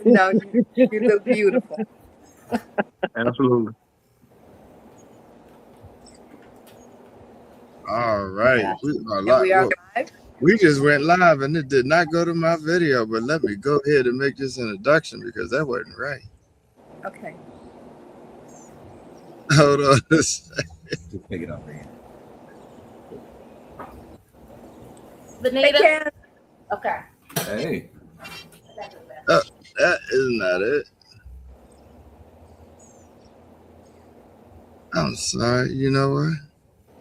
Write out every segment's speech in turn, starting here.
No, you look beautiful. Absolutely. All right. Yeah. We are And we are live. live. We just went live and it did not go to my video, but let me go ahead and make this introduction because that wasn't right. Okay. Hold on a second. Just pick it up, man. Hey, Benita? Ken. Okay. Hey. Oh, that is not it. I'm sorry. You know what?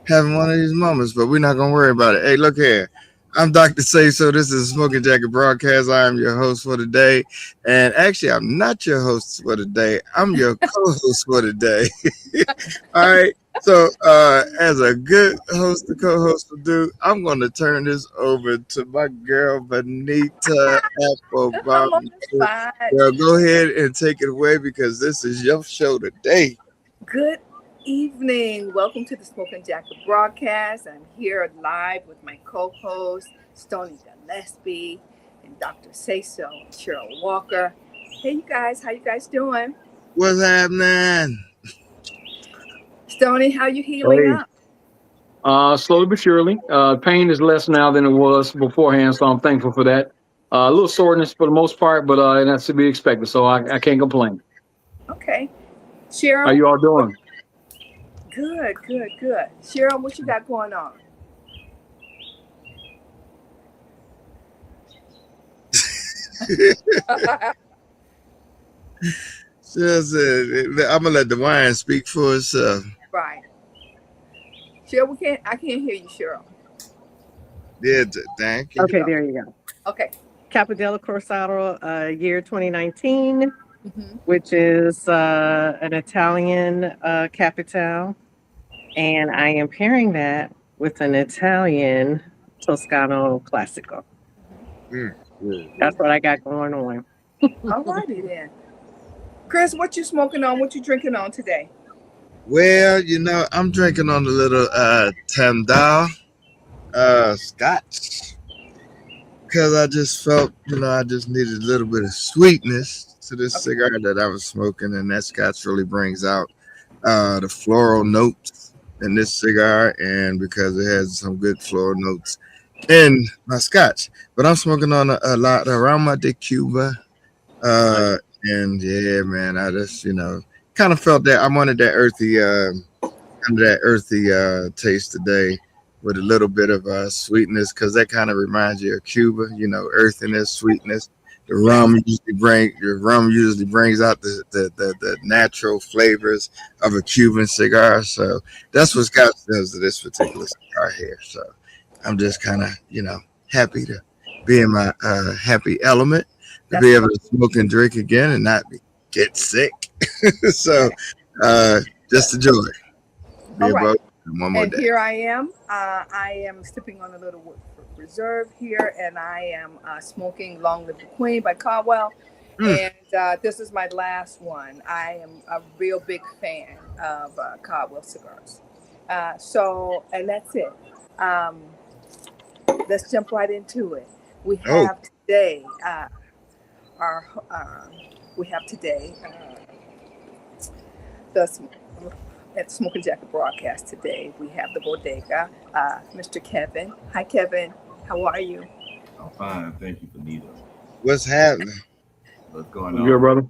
Having one of these moments, but we're not going to worry about it. Hey, look here. I'm Dr. Sayso. This is Smoking Jacket Broadcast. I am your host for today. And actually, I'm not your host for today. I'm your co-host for today. All right. So, as a good host, the co-host will do, I'm going to turn this over to my girl, Benita I'm on Applebottom. the spot. Girl, go ahead and take it away because this is your show today. Good evening. Welcome to the Smoking Jacket broadcast. I'm here live with my co-host, Stoney Gillespie, and Dr. Sayso, Cheryl Walker. Hey, you guys. How you guys doing? What's happening? Stoney, how you healing Hey. up? Slowly but surely. Pain is less now than it was beforehand, so I'm thankful for that. A little soreness for the most part, but that's to be expected, so I can't complain. Okay. How Cheryl? you all doing? Good. Cheryl, what you got going on? Just, I'm gonna let the wine speak for itself. Right. Cheryl, I can't hear you, Cheryl. Yeah, thank you. Okay, there you go. Okay. Capadella Corsaro, year 2019, Mm-hmm. which is an Italian Capitale. And I am pairing that with an Italian Toscano Classico. That's what I got going on. All righty then. Chris, what you smoking on? What you drinking on today? Well, I'm drinking on a little Tamdal scotch because I just felt, I just needed a little bit of sweetness to this cigar that I was smoking, and that scotch really brings out the floral notes in this cigar, and because it has some good floral notes in my scotch. But I'm smoking on a lot of Rama de Cuba. And yeah, man, I just, kind of felt that I wanted that earthy, taste today with a little bit of sweetness because that kind of reminds you of Cuba, earthiness, sweetness. The rum usually brings out the natural flavors of a Cuban cigar. So that's what Scotch does to this particular cigar here. So I'm just kind of, happy to be in my happy element, to be able to smoke and drink again and not get sick. So just enjoy. Be All right. above one more And day. here I am. I am sipping on a little Woodford Reserve here, and I am smoking Long Live the Queen by Caldwell. And this is my last one. I am a real big fan of Caldwell cigars. And that's it. Let's jump right into it. We have today at Smoking Jacket broadcast today. We have the Bodega, Mr. Kevin. Hi, Kevin. How are you? I'm fine. Thank you, Benita. What's happening? What's going on? Good, brother.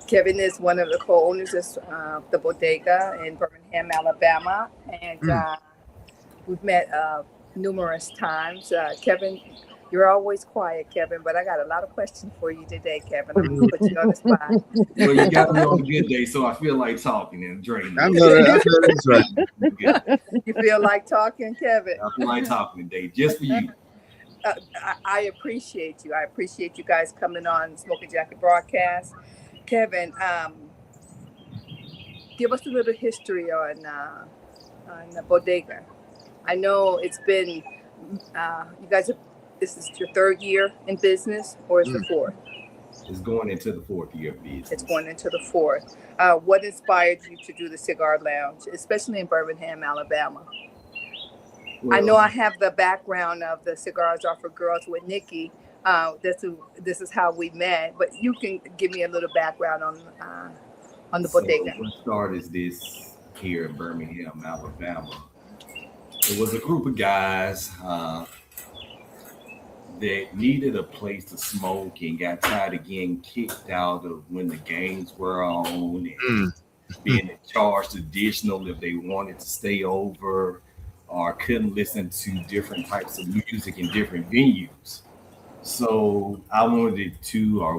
Kevin is one of the co-owners of the Bodega in Birmingham, Alabama, and we've met numerous times. Kevin, you're always quiet, Kevin, but I got a lot of questions for you today, Kevin. I'm going to put you on the spot. Well, you got me on a good day, so I feel like talking and draining. I know that's right. You feel like talking, Kevin? I feel like talking today, just for you. I appreciate you. I appreciate you guys coming on Smoking Jacket broadcast. Kevin, give us a little history on the Bodega. I know it's been, you guys have, this is your third year in business, or is the fourth? It's going into the fourth year of business. It's going into the fourth. What inspired you to do the cigar lounge, especially in Birmingham, Alabama? Well, I know I have the background of the Cigars Are for Girls with Nikki, This is how we met. But you can give me a little background on the So bodega. what started this here in Birmingham, Alabama? It was a group of guys that needed a place to smoke and got tired of getting kicked out of when the games were on and being charged additional if they wanted to stay over or couldn't listen to different types of music in different venues. So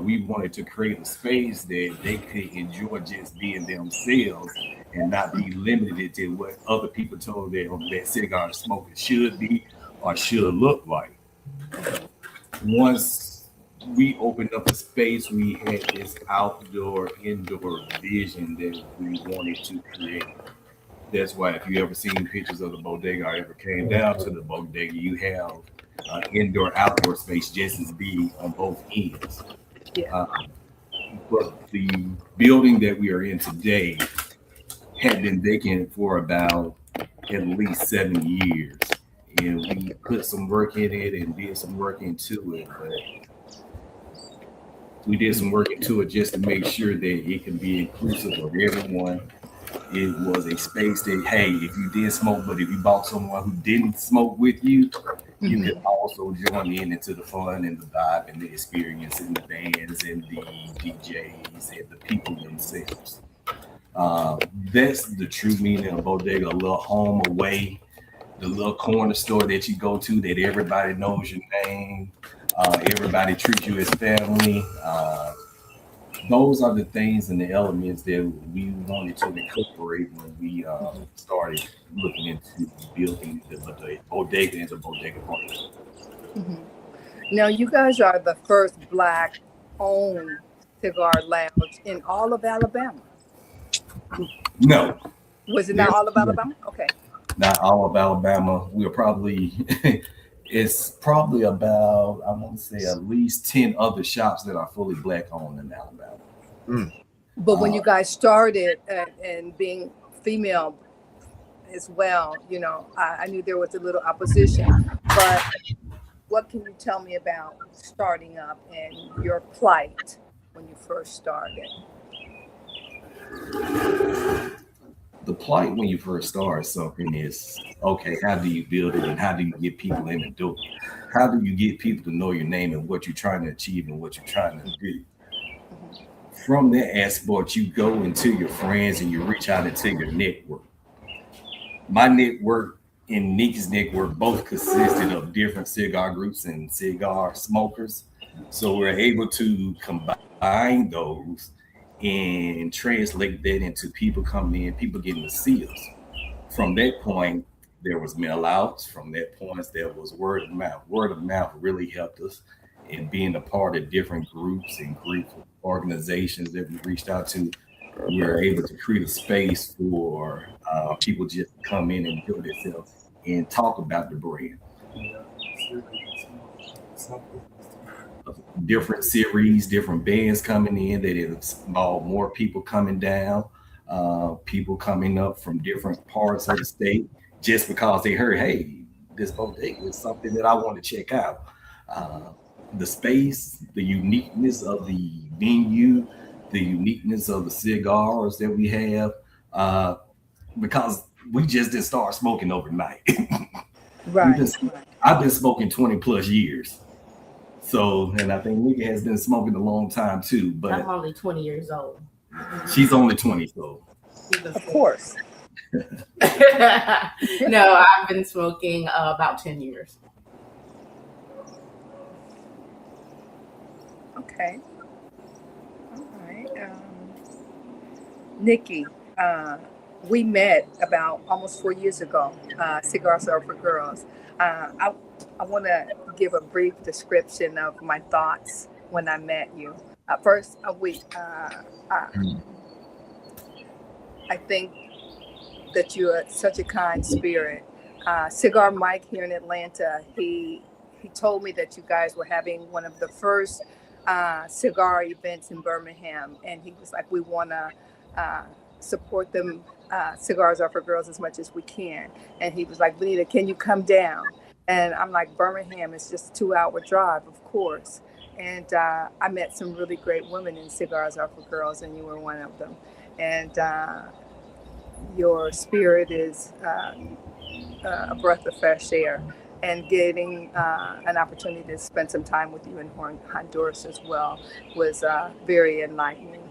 we wanted to create a space that they could enjoy just being themselves and not be limited to what other people told them that cigar smoking should be or should look like. Once we opened up a space, we had this outdoor, indoor vision that we wanted to create. That's why if you ever seen pictures of the bodega or ever came down to the bodega, you have indoor, outdoor space just as big on both ends. Yeah. But the building that we are in today had been vacant for about at least 7 years. And we put some work in it and did some work into it. But we did some work into it just to make sure that it can be inclusive of everyone. It was a space that, hey, if you did smoke, but if you bought someone who didn't smoke with you, you could also join in into the fun and the vibe and the experience and the bands and the DJs and the people themselves. That's the true meaning of bodega, a little home away, the little corner store that you go to that everybody knows your name, everybody treats you as family. Those are the things and the elements that we wanted to incorporate when we started looking into building the bodega as a bodega partner. Mhm. Now, you guys are the first Black-owned cigar lounge in all of Alabama. No, Was it not all of Alabama? Okay. not all of Alabama. We're probably it's probably about, I want to say, at least 10 other shops that are fully Black owned in Alabama. But when you guys started and being female as well, I knew there was a little opposition. But what can you tell me about starting up and your plight when you first started? The plight when you first start something is, okay, how do you build it and how do you get people in the door? How do you get people to know your name and what you're trying to achieve and what you're trying to do? From that aspect, you go into your friends and you reach out into your network. My network and Nikki's network both consisted of different cigar groups and cigar smokers. So we're able to combine those and translate that into people coming in, people getting to see us. From that point, there was mail outs. From that point, there was word of mouth. Word of mouth really helped us in being a part of different groups and group organizations that we reached out to. We were able to create a space for people just to come in and build themselves and talk about the brand. Different series, different bands coming in that involve more people coming down, people coming up from different parts of the state just because they heard, hey, this bodega is something that I want to check out. The space, the uniqueness of the venue, the uniqueness of the cigars that we have, because we just didn't start smoking overnight. Right. I've been smoking 20 plus years. So, and I think Nikki has been smoking a long time too, but I'm only 20 years old. She's only 20, so. Of course. No, I've been smoking about 10 years. Okay. All right. Nikki, we met about almost 4 years ago. Cigars are for girls. I want to give a brief description of my thoughts when I met you. First, I think that you're such a kind spirit. Cigar Mike here in Atlanta, he told me that you guys were having one of the first cigar events in Birmingham, and he was like, we want to support them. Cigars are for girls as much as we can. And he was like, Benita, can you come down? And I'm like, Birmingham is just a 2-hour drive, of course. And I met some really great women in Cigars Are for Girls, and you were one of them. And your spirit is a breath of fresh air. And getting an opportunity to spend some time with you in Honduras as well was very enlightening.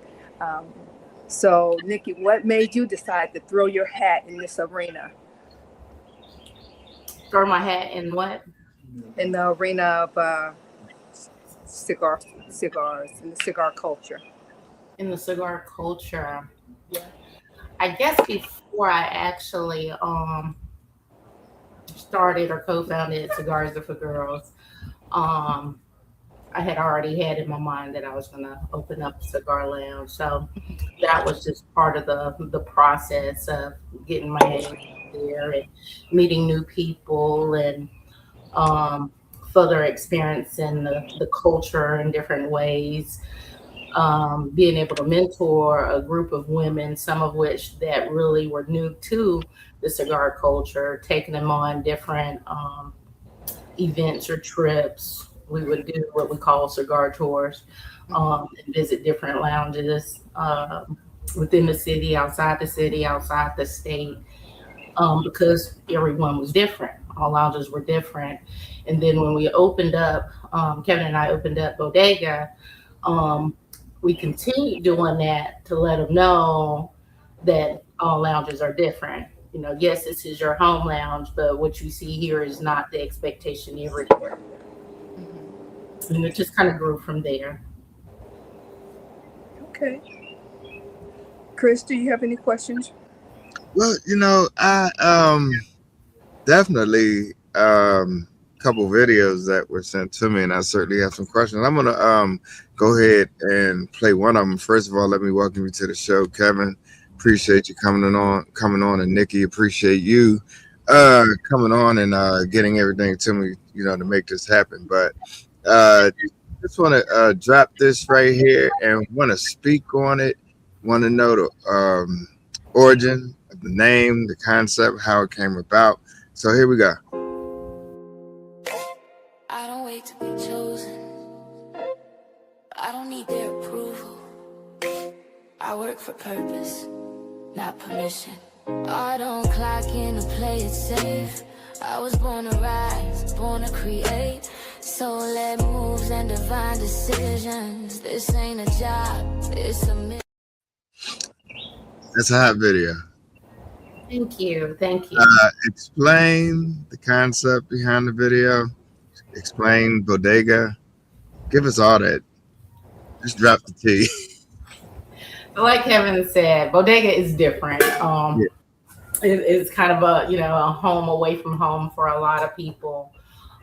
So, Nikki, what made you decide to throw your hat in this arena? Throw my hat in what? In the arena of cigars, in the cigar culture. In the cigar culture. Yeah. I guess before I actually started or co-founded Cigars Are for Girls, I had already had in my mind that I was going to open up a cigar lounge. So that was just part of the process of getting my name out there and meeting new people and further experiencing the culture in different ways. Being able to mentor a group of women, some of which that really were new to the cigar culture, taking them on different events or trips. We would do what we call cigar tours, and visit different lounges within the city, outside the state, because everyone was different. All lounges were different. And then when we opened up, Kevin and I opened up Bodega, we continued doing that to let them know that all lounges are different. You know, yes, this is your home lounge, but what you see here is not the expectation everywhere. And it just kind of grew from there. Okay. Chris, do you have any questions? Well, I definitely couple videos that were sent to me, and I certainly have some questions. I'm gonna go ahead and play one of them. First of all, let me welcome you to the show, Kevin. Appreciate you coming on, and Nikki, appreciate you coming on and getting everything to me, to make this happen. But just want to drop this right here and want to speak on it. Want to know the origin of the name, the concept, how it came about. So here we go. I don't wait to be chosen. I don't need their approval. I work for purpose, not permission. I don't clock in to play it safe. I was born to rise, born to create. So let moves and divine decisions. This ain't a job, it's a mission. That's a hot video. Thank you. Explain the concept behind the video. Explain Bodega. Give us all that. Just drop the T. Like Kevin said, Bodega is different. It's kind of a home away from home for a lot of people.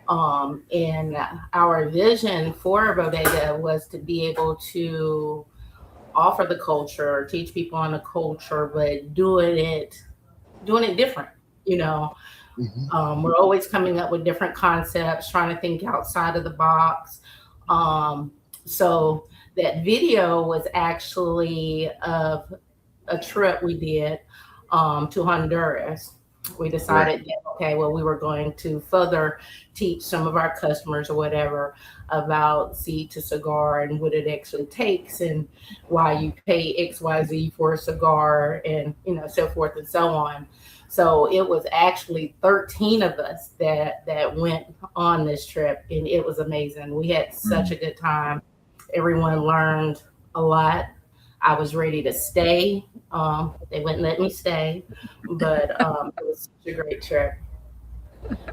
And our vision for Bodega was to be able to offer the culture, teach people on the culture, but doing it different. We're always coming up with different concepts, trying to think outside of the box. So that video was actually of a trip we did to Honduras. We decided that, we were going to further teach some of our customers or whatever about seed to cigar and what it actually takes and why you pay XYZ for a cigar and, so forth and so on. So it was actually 13 of us that went on this trip, and it was amazing. We had such a good time. Everyone learned a lot. I was ready to stay. They wouldn't let me stay, but it was such a great trip.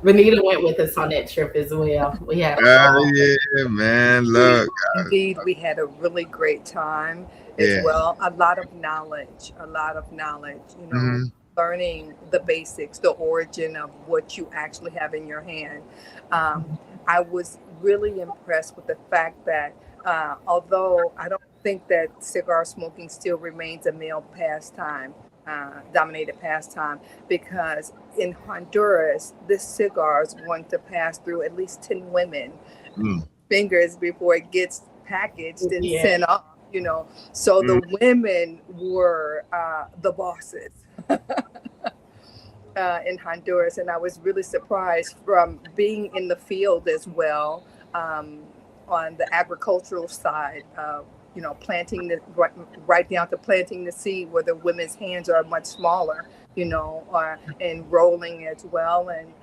Benita went with us on that trip as well. We had yeah, man. Look. Indeed, we had a really great time as well. A lot of knowledge, learning the basics, the origin of what you actually have in your hand. I was really impressed with the fact that although I don't think that cigar smoking still remains a male pastime, dominated pastime, because in Honduras, this cigar is going to pass through at least 10 women fingers before it gets packaged and sent off, So the women were the bosses. in Honduras, and I was really surprised from being in the field as well, on the agricultural side. Planting right down to planting the seed, where the women's hands are much smaller, and rolling as well, and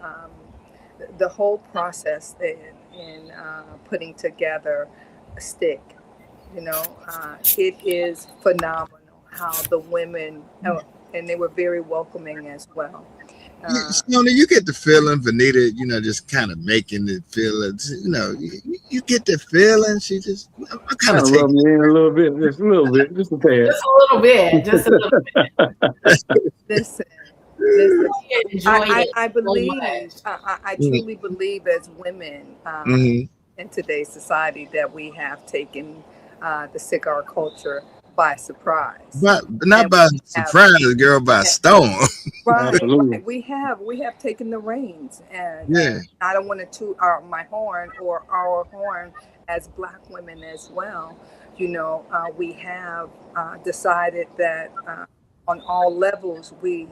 the whole process in putting together a stick. It is phenomenal how the women, and they were very welcoming as well. Sona, you get the feeling, Vanita, just kind of making it feel it. You get the feeling. She just, I'm kind of rub you in a little bit, just a little bit, just a tad. Just a little bit, just a little bit. Listen. I believe, I truly believe as women in today's society that we have taken the cigar culture by surprise. But not by surprise, girl, by storm. Right. We have taken the reins, and I don't want to toot my horn or our horn as Black women as well. We have decided that on all levels we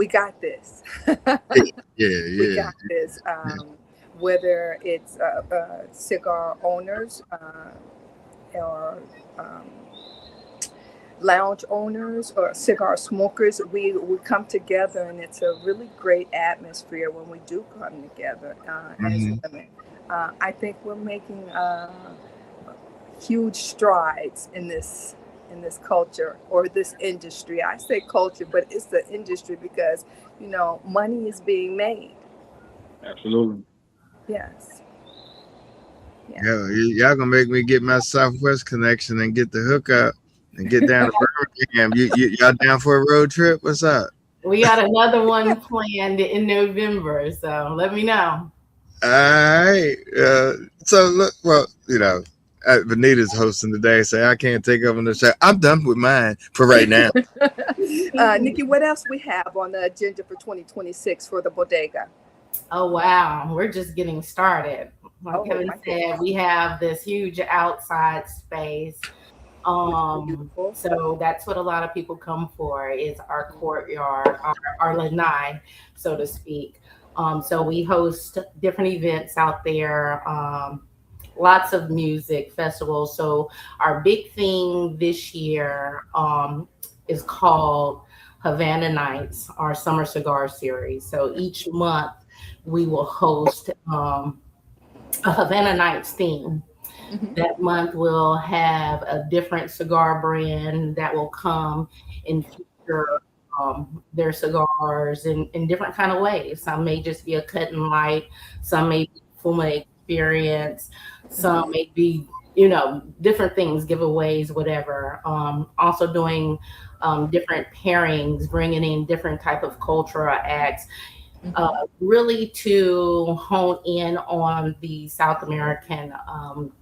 got this. We got this. Whether it's cigar owners or lounge owners or cigar smokers, we come together, and it's a really great atmosphere when we do come together as women. I think we're making huge strides in this culture or this industry. I say culture, but it's the industry because money is being made. Absolutely. Yes. Yeah. Y'all gonna make me get my Southwest connection and get the hookup and get down to Birmingham. Y'all down for a road trip? What's up? We got another one planned in November, so let me know. All right. So look, well, Vanita's hosting today, so I can't take over the show. I'm done with mine for right now. Nikki, what else we have on the agenda for 2026 for the Bodega? Oh, wow. We're just getting started. Like Kevin said, we have this huge outside space. So that's what a lot of people come for, is our courtyard, our lanai, so to speak. So we host different events out there, lots of music festivals. So our big thing this year is called Havana Nights, our summer cigar series. So each month we will host a Havana Nights theme. That month we'll have a different cigar brand that will come and feature their cigars in different kind of ways. Some may just be a cut and light, some may be Fuma experience, some may be different things, giveaways, whatever. Also doing different pairings, bringing in different type of cultural acts, really to hone in on the South American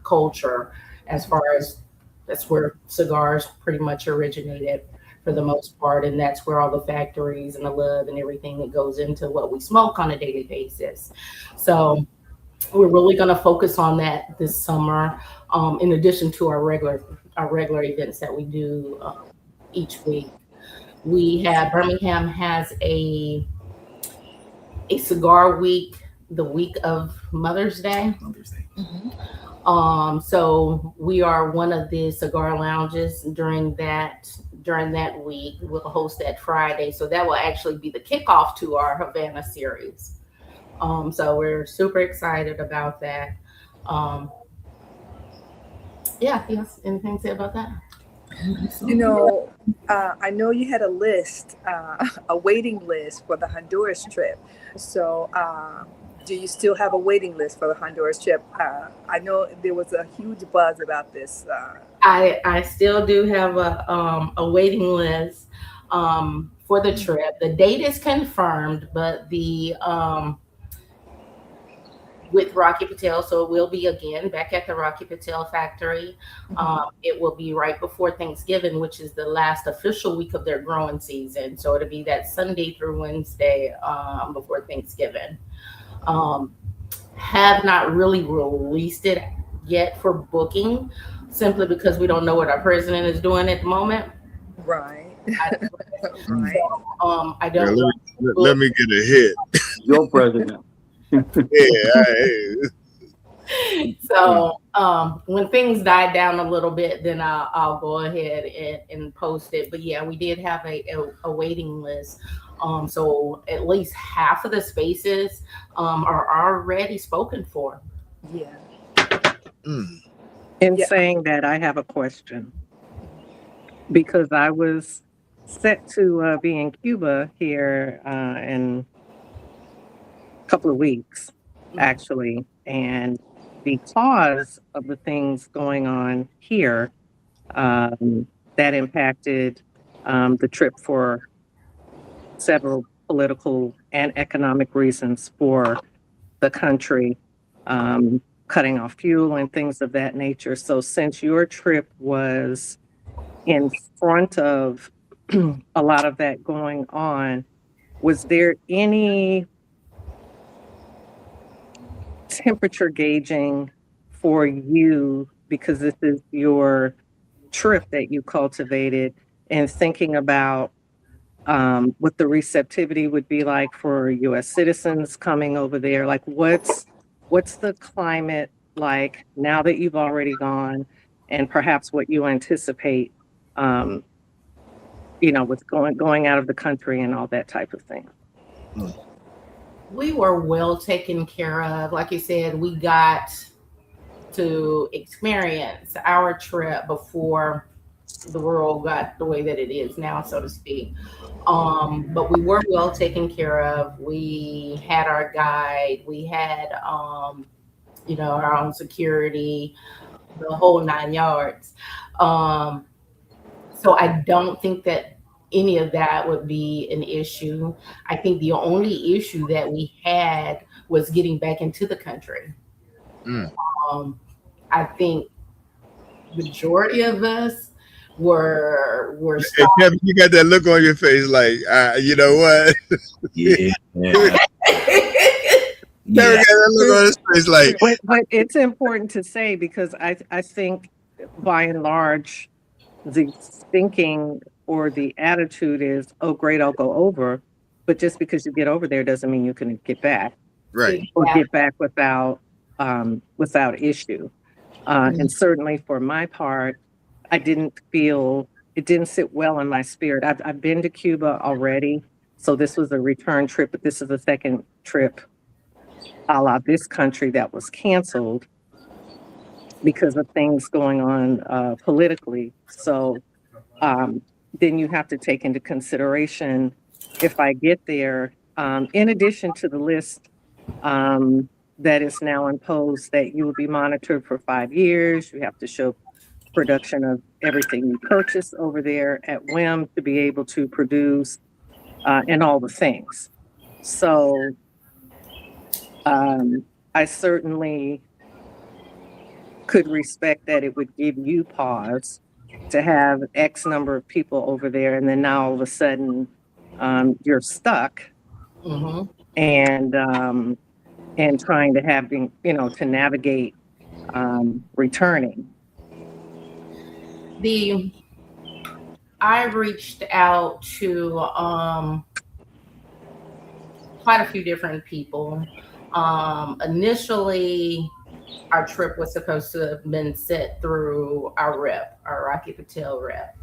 culture, as far as that's where cigars pretty much originated for the most part, and that's where all the factories and the love and everything that goes into what we smoke on a daily basis. So we're really going to focus on that this summer, in addition to our regular events that we do each week. Birmingham has a cigar week, the week of Mother's Day. So we are one of the cigar lounges during that week. We'll host that Friday. So that will actually be the kickoff to our Havana series. So we're super excited about that. Yes, anything to say about that? I know you had a list, a waiting list for the Honduras trip. So do you still have a waiting list for the Honduras trip? I know there was a huge buzz about this. I still do have a waiting list for the trip. The date is confirmed, but with Rocky Patel, so it will be again back at the Rocky Patel factory. It will be right before Thanksgiving, which is the last official week of their growing season. So it'll be that Sunday through Wednesday before Thanksgiving. Have not really released it yet for booking, simply because we don't know what our president is doing at the moment. Right. Right. I Yeah, don't want let me get a hit. Your president. so when things die down a little bit, then I'll go ahead and post it. But yeah, we did have a waiting list. So at least half of the spaces are already spoken for. Yeah. In Yeah. saying that, I have a question because I was set to be in Cuba here in a couple of weeks, actually. And because of the things going on here, that impacted the trip for several political and economic reasons for the country, cutting off fuel and things of that nature. So, since your trip was in front of a lot of that going on, was there any temperature gauging for you, because this is your trip that you cultivated, and thinking about what the receptivity would be like for U.S. citizens coming over there? Like, what's the climate like now that you've already gone, and perhaps what you anticipate, with going out of the country and all that type of thing? We were well taken care of. Like you said, we got to experience our trip before the world got the way that it is now, so to speak. But we were well taken care of. We had our guide. We had, our own security, the whole 9 yards. So I don't think that any of that would be an issue. I think the only issue that we had was getting back into the country. I think majority of us were Hey, Kevin, you got that look on your face, like, you know what? Yeah. Kevin got that look on his face, like. But it's important to say, because I think by and large, the thinking or the attitude is, oh, great, I'll go over. But just because you get over there doesn't mean you can get back. Right. Or get back without issue. And certainly for my part, it didn't sit well in my spirit. I've been to Cuba already, so this was a return trip, but this is the second trip a la this country that was canceled because of things going on politically. So then you have to take into consideration, if I get there, in addition to the list that is now imposed, that you will be monitored for 5 years. You have to show production of everything you purchase over there at whim to be able to produce and all the things. So I certainly could respect that it would give you pause to have X number of people over there, and then now all of a sudden you're stuck. And trying to to navigate returning. I reached out to quite a few different people. Initially, our trip was supposed to have been set through our rep, our Rocky Patel rep.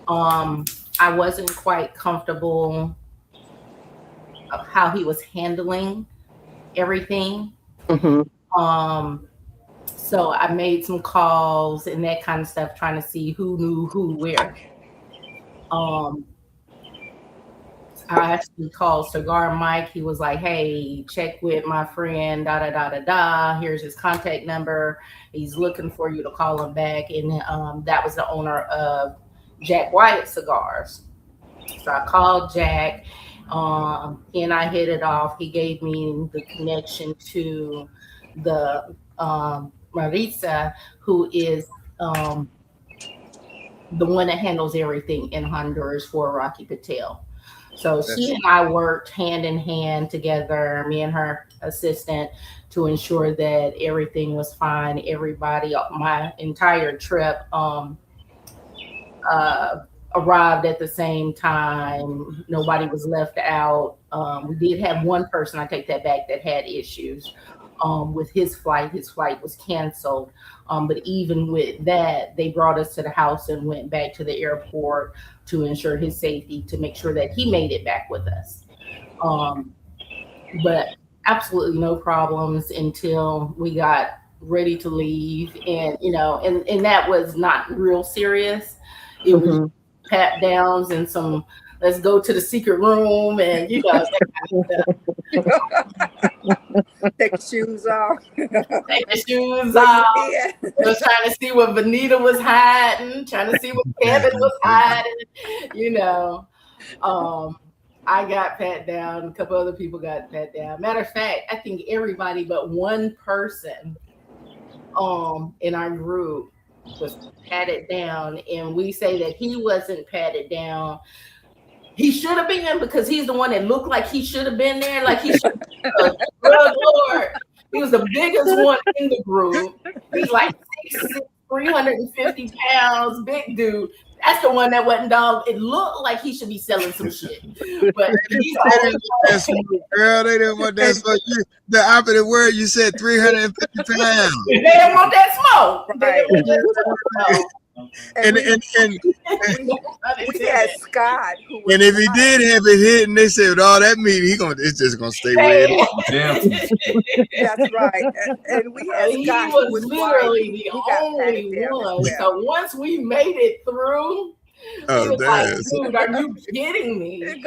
I wasn't quite comfortable of how he was handling everything. So I made some calls and that kind of stuff, trying to see who knew who where. I actually called Cigar Mike. He was like, hey, check with my friend, da da da da da. Here's his contact number. He's looking for you to call him back. And that was the owner of Jack Wyatt Cigars. So I called Jack. He and I hit it off. He gave me the connection to the Marisa, who is the one that handles everything in Honduras for Rocky Patel. So she and I worked hand in hand together, me and her assistant, to ensure that everything was fine. Everybody, my entire trip, arrived at the same time. Nobody was left out. We did have one person, I take that back, that had issues with his flight. His flight was canceled. But even with that, they brought us to the house and went back to the airport to ensure his safety, to make sure that he made it back with us. But absolutely no problems until we got ready to leave. And, and that was not real serious. It was pat downs and some, let's go to the secret room and, that kind of stuff. Take the shoes off. Take the shoes off. Was trying to see what Vanita was hiding, trying to see what Kevin was hiding, I got pat down. A couple other people got pat down. Matter of fact, I think everybody but one person in our group was patted down, and we say that he wasn't patted down. He should have been, because he's the one that looked like he should have been there. Like he should have been. Good Lord. He was the biggest one in the group. He's like 6'6", 350 pounds, big dude. That's the one that wasn't dog. It looked like he should be selling some shit. But he's girl, they didn't want that smoke. The opposite word, you said 350 pounds. They didn't want that smoke. Right. And we had Scott. And if he did have it hit, and they said, with all that meat, it's just gonna stay with it. That's right. And we had Scott. He was literally the only one. So once we made it through, he was like, dude, are you kidding me? Big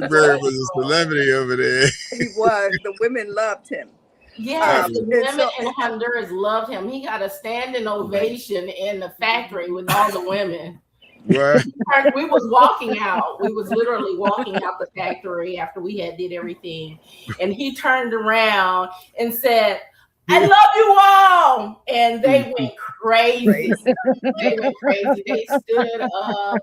Bird was a celebrity over there. He was. The women loved him. Yes, the women in Honduras loved him. He got a standing ovation in the factory with all the women. Right. We was walking out. We was literally walking out the factory after we had did everything. And he turned around and said, I love you all. And they went crazy. They went crazy. They stood up.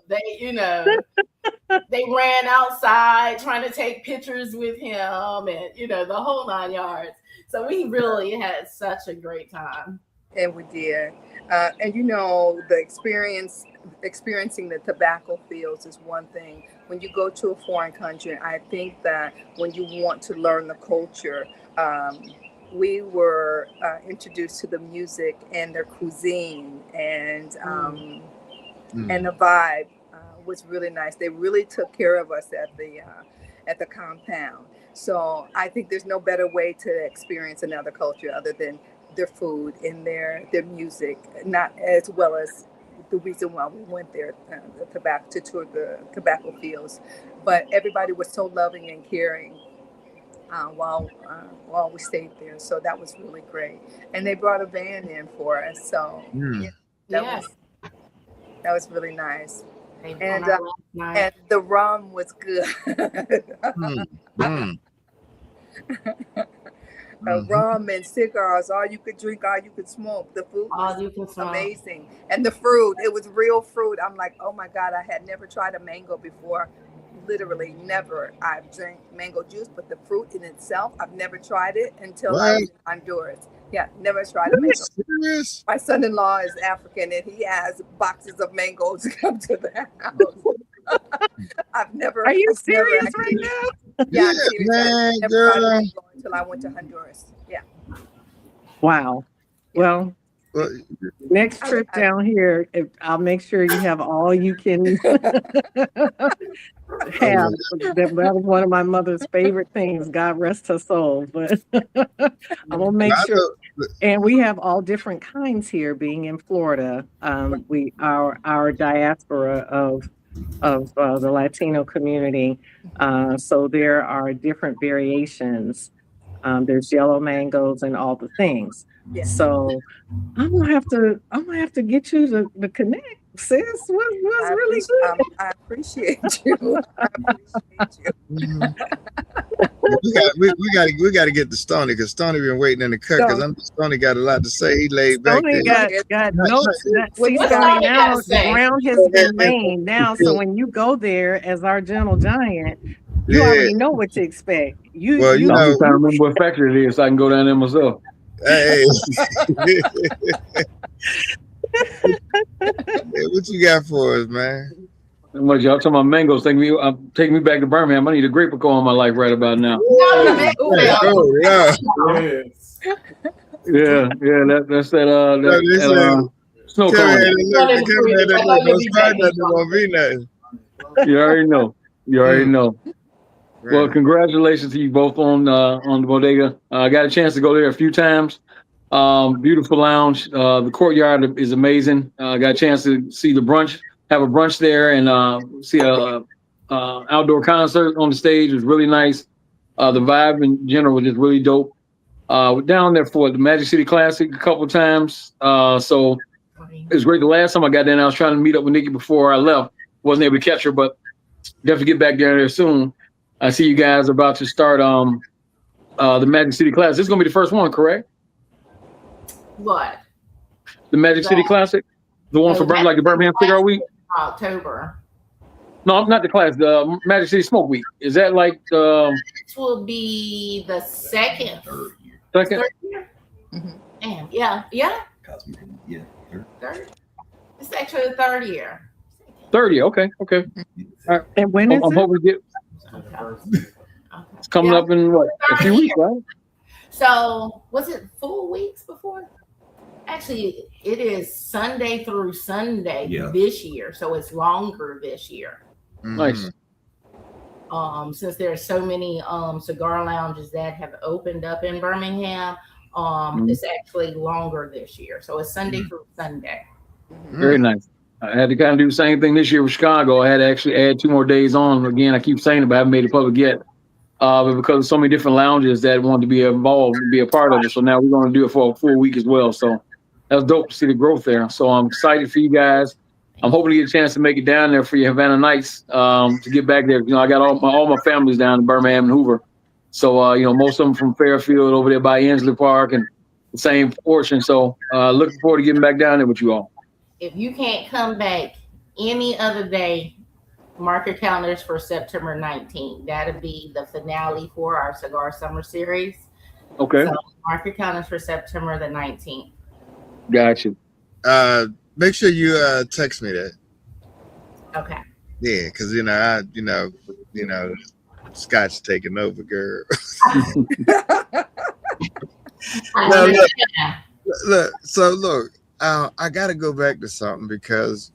They ran outside trying to take pictures with him and, the whole 9 yards. So we really had such a great time. And we did. And the experiencing the tobacco fields is one thing. When you go to a foreign country, I think that when you want to learn the culture, we were introduced to the music and their cuisine, and the vibe was really nice. They really took care of us at the compound. So I think there's no better way to experience another culture other than their food and their music, not as well as the reason why we went there, to tour the tobacco fields. But everybody was so loving and caring while we stayed there. So that was really great. And they brought a van in for us. So that was really nice. And the rum was good. Rum and cigars, all you could drink, all you could smoke. The food was amazing. And the fruit, it was real fruit. I'm like, oh my God, I had never tried a mango before. Literally never. I've drank mango juice, but the fruit in itself, I've never tried it until I was in Honduras. Yeah, never tried a mango. Serious? My son-in-law is African, and he has boxes of mangoes come to the house. I've never. Are you serious right now? Yeah, I'm serious. Man, I never tried a mango until I went to Honduras. Yeah. Wow. Well, next trip down here, I'll make sure you have all you can have. That was one of my mother's favorite things. God rest her soul. But I'm gonna make sure. And we have all different kinds here. Being in Florida, our diaspora of the Latino community. So there are different variations. There's yellow mangoes and all the things. Yeah. So I'm gonna have to get you to connect, sis. Was really good. I appreciate you. We got to get to Stoney, because Stoney been waiting in the cut, because I'm Stoney got a lot to say. He laid back there. Got notes. See, Stoney now the ground has been laid now. So when you go there as our gentle giant, you already know what to expect. I'm trying to remember what factory it is, so I can go down there myself. Hey. What what you got for us, man? What y'all talking about mangoes? Taking me back to Birmingham. I need a grape Paco in my life right about now. Oh yeah. Yes. Yeah. That's that They said snow Kevin had cone. that look. Don't start nothing. There won't be nothing. You already know. Right. Well, congratulations to you both on the Bodega. I got a chance to go there a few times. Beautiful lounge. The courtyard is amazing. Got a chance to see the brunch, have a brunch there, and see a outdoor concert on the stage. It was really nice. The vibe in general was just really dope. We're down there for the Magic City Classic a couple of times. So it was great. The last time I got there, I was trying to meet up with Nikki before I left. Wasn't able to catch her, but definitely get back there soon. I see you guys are about to start the Magic City Classic. This is gonna be the first one, correct? What? The Magic City Classic, the one for like the Birmingham Cigar Week. October. No, not the class. The Magic City Smoke Week. Is that like This will be the second. Third year? Mm-hmm. Damn. Yeah. Third. It's actually the third year. 30. Okay. All right. And when is I'm it? hoping to get. It's coming up in what, a few weeks, right? So was it 4 weeks before? Actually, it is Sunday through Sunday this year, so it's longer this year. Nice. Since there are so many cigar lounges that have opened up in Birmingham, it's actually longer this year. So it's Sunday through Sunday. Very nice. I had to kind of do the same thing this year with Chicago. I had to actually add 2 more days on. Again, I keep saying it, but I haven't made it public yet. But because of so many different lounges that want to be involved and be a part of it. So now we're going to do it for a full week as well. So that's dope to see the growth there. So I'm excited for you guys. I'm hoping to get a chance to make it down there for your Havana Nights to get back there. You know, I got all my families down in Birmingham and Hoover. So, most of them from Fairfield over there by Ensley Park and the same portion. So looking forward to getting back down there with you all. If you can't come back any other day, mark your calendars for September 19th. That'll be the finale for our Cigar Summer Series. Okay. So mark your calendars for September the 19th. Got you. Make sure you text me that. Okay. Yeah, because Scott's taking over, girl. Look. I got to go back to something because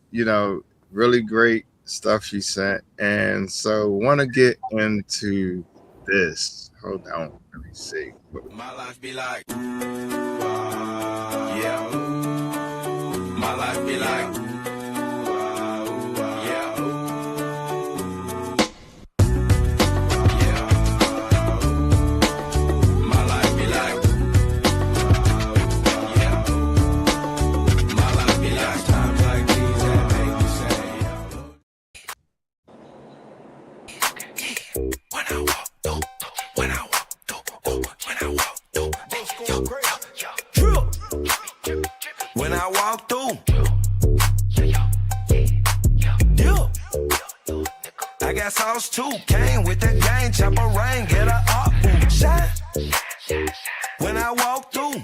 really great stuff she sent, and so want to get into this. Hold on, let me see. My life be like, yeah. My life be like, yeah. My life be like, yeah. My life be like times like these that make me say, when I walk through, when I walk through, when I walk through, when I walk through, I got sauce too. Came with the gang, chopper rain, get her up, shine. When I walk through,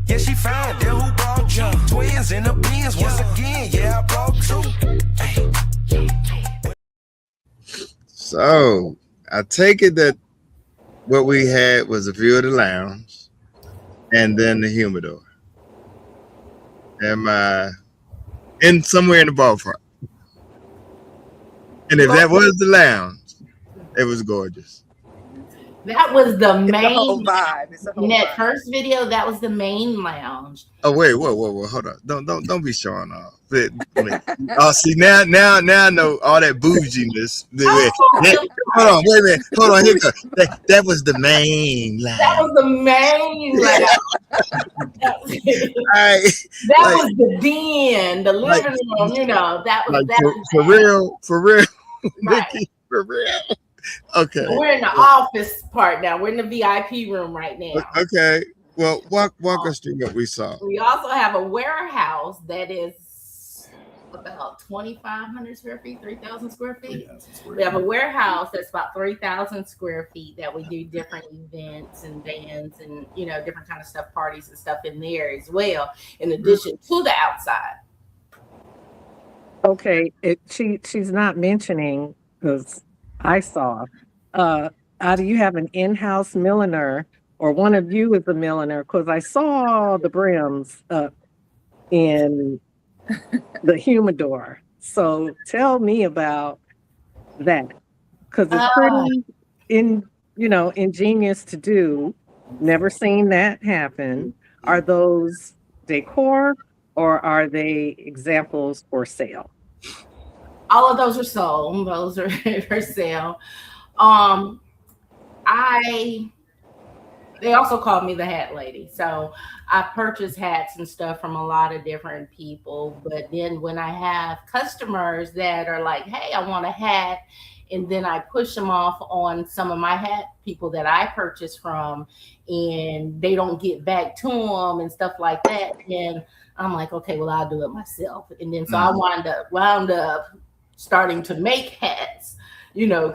yeah, she found that who brought you. Twins in the Benz once again, yeah, I brought 2. So I take it that what we had was a view of the lounge and then the humidor. Am I in somewhere in the ballpark? And if that was the lounge, it was gorgeous. That was the main whole vibe. It's a whole in that vibe. first video. That was the main lounge. Oh wait, whoa, hold on! Don't be showing off. Oh, see now I know all that bouginess. Hold on, wait a minute. Hold on, here goes. That was the main lounge. That was the main lounge. That was the den, the living room. That was for real, Right. Nikki, for real. Okay. We're in the office part now. We're in the VIP room right now. Okay. Well, walk us through what we saw. We also have a warehouse that is about 2,500 square feet, 3,000 square feet. We have a warehouse that's about 3,000 square feet that we do different events and bands and different kind of stuff, parties and stuff in there as well, in addition to the outside. Okay, she's not mentioning because I saw. Either you have an in-house milliner or one of you is a milliner because I saw the brims up in the humidor. So tell me about that because it's pretty ingenious to do. Never seen that happen. Are those decor or are they examples for sale? All of those are sold. Those are for sale. Um, they also called me the hat lady. So I purchase hats and stuff from a lot of different people. But then when I have customers that are like, hey, I want a hat, and then I push them off on some of my hat people that I purchase from, and they don't get back to them and stuff like that. And I'm like, okay, well, I'll do it myself. And then so I wound up starting to make hats,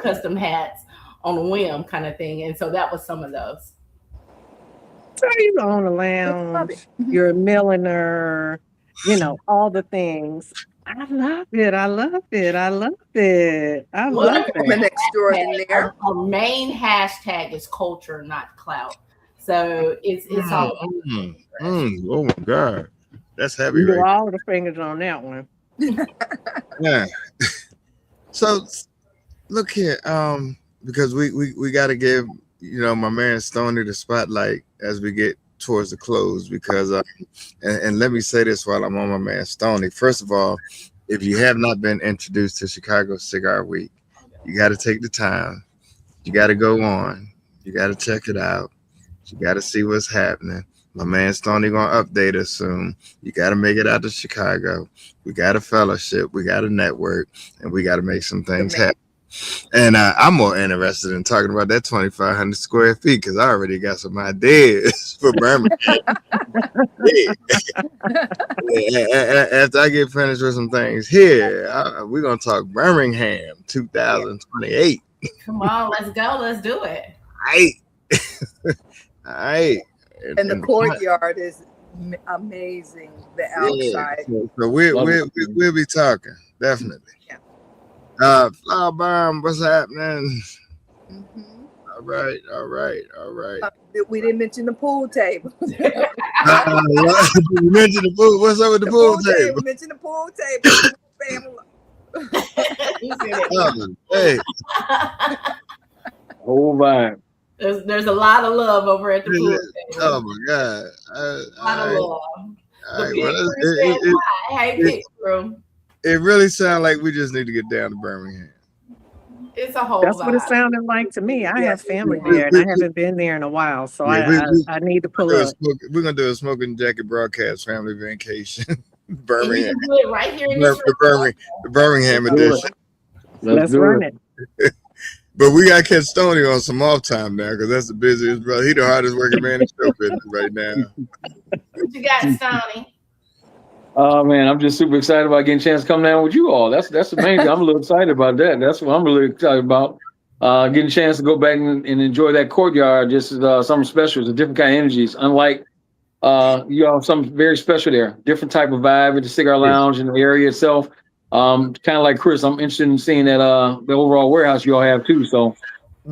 custom hats on a whim kind of thing. And so that was some of those. So you own a lounge, you're a milliner, all the things. I love it. I love it. I love it. I love it. Extraordinaire. Our main hashtag is culture, not clout. So it's all. Oh my God, that's heavy. You do all the fingers on that one. Yeah. So look here, because we got to give my man Stoney the spotlight as we get towards the close, because and let me say this while I'm on my man Stoney. First of all, if you have not been introduced to Chicago Cigar Week, you got to take the time. You got to go on. You got to check it out. You got to see what's happening. My man Stoney gonna update us soon. You got to make it out to Chicago. We got a fellowship. We got a network, and we got to make some things happen. And I'm more interested in talking about that 2,500 square feet because I already got some ideas for Birmingham. After I get finished with some things here, we're going to talk Birmingham 2028. Come on, let's go. Let's do it. All right. And the courtyard is amazing. The outside. So we'll be talking, definitely. Yeah. Flower Bomb, what's happening? Mm-hmm. All right. We didn't mention the pool table. You mentioned the pool. What's up with the pool table? We mentioned the pool table. Hey. Whole vibe. There's a lot of love over at the pool table. Oh my God. A lot of love. It really sounds like we just need to get down to Birmingham. It's a whole That's vibe. what it sounded like to me. I have family there, and I haven't been there in a while, so I need to pull up. We're gonna do a smoking jacket broadcast family vacation, Birmingham. And you can do it right here in the Birmingham edition. Let's run it. But we got to catch Stoney on some off time now because that's the busiest brother. He the hardest working man in show business right now. What you got, Stoney? Oh man, I'm just super excited about getting a chance to come down with you all. That's the main thing. I'm a little excited about that. That's what I'm really excited about. Getting a chance to go back and enjoy that courtyard. Just something special. It's a different kind of energies. Unlike you all, something very special there. Different type of vibe at the cigar lounge and the area itself. Kind of like Chris, I'm interested in seeing that the overall warehouse you all have too. So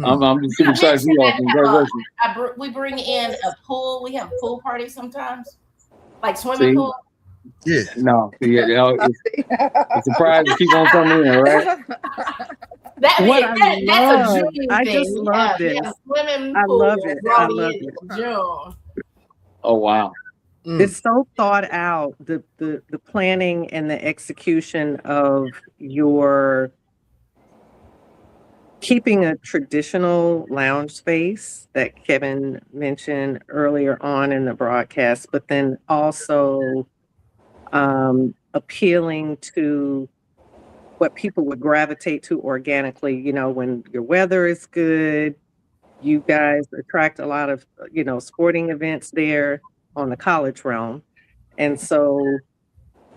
I'm just super excited to see you all. Congratulations. We bring in a pool. We have a pool party sometimes, like swimming pool. Yeah. No. Yeah. It's a surprise to keep on coming in, right? That's a June I thing. just love this. Swimming I pool. love it. I love it. June. Oh wow. It's so thought out, the planning and the execution of your keeping a traditional lounge space that Kevin mentioned earlier on in the broadcast, but then also appealing to what people would gravitate to organically. When your weather is good, you guys attract a lot of, sporting events there on the college realm. And so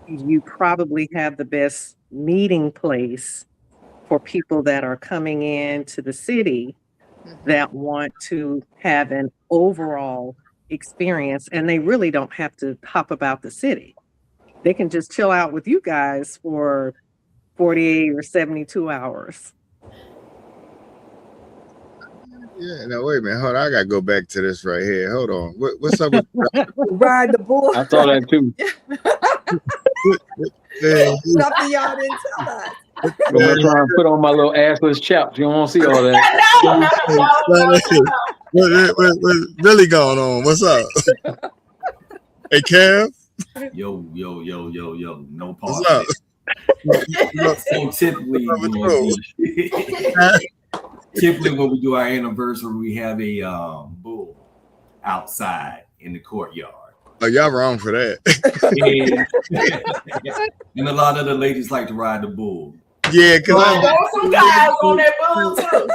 you probably have the best meeting place for people that are coming into the city that want to have an overall experience, and they really don't have to hop about the city. They can just chill out with you guys for 48 or 72 hours. Yeah, no, wait a minute. Hold on. I gotta go back to this right here. Hold on. What's up with Ride the bull. I saw that too. Something y'all didn't tell us. I'm gonna try and put on my little assless chaps. You don't want to see all that. What's really going on? What's up? Hey, Kev. Yo. No pause. What's up? So typically, typically when we do our anniversary, we have a bull outside in the courtyard. Oh, y'all wrong for that. And a lot of the ladies like to ride the bull. Yeah, because There were some guys on that bull too.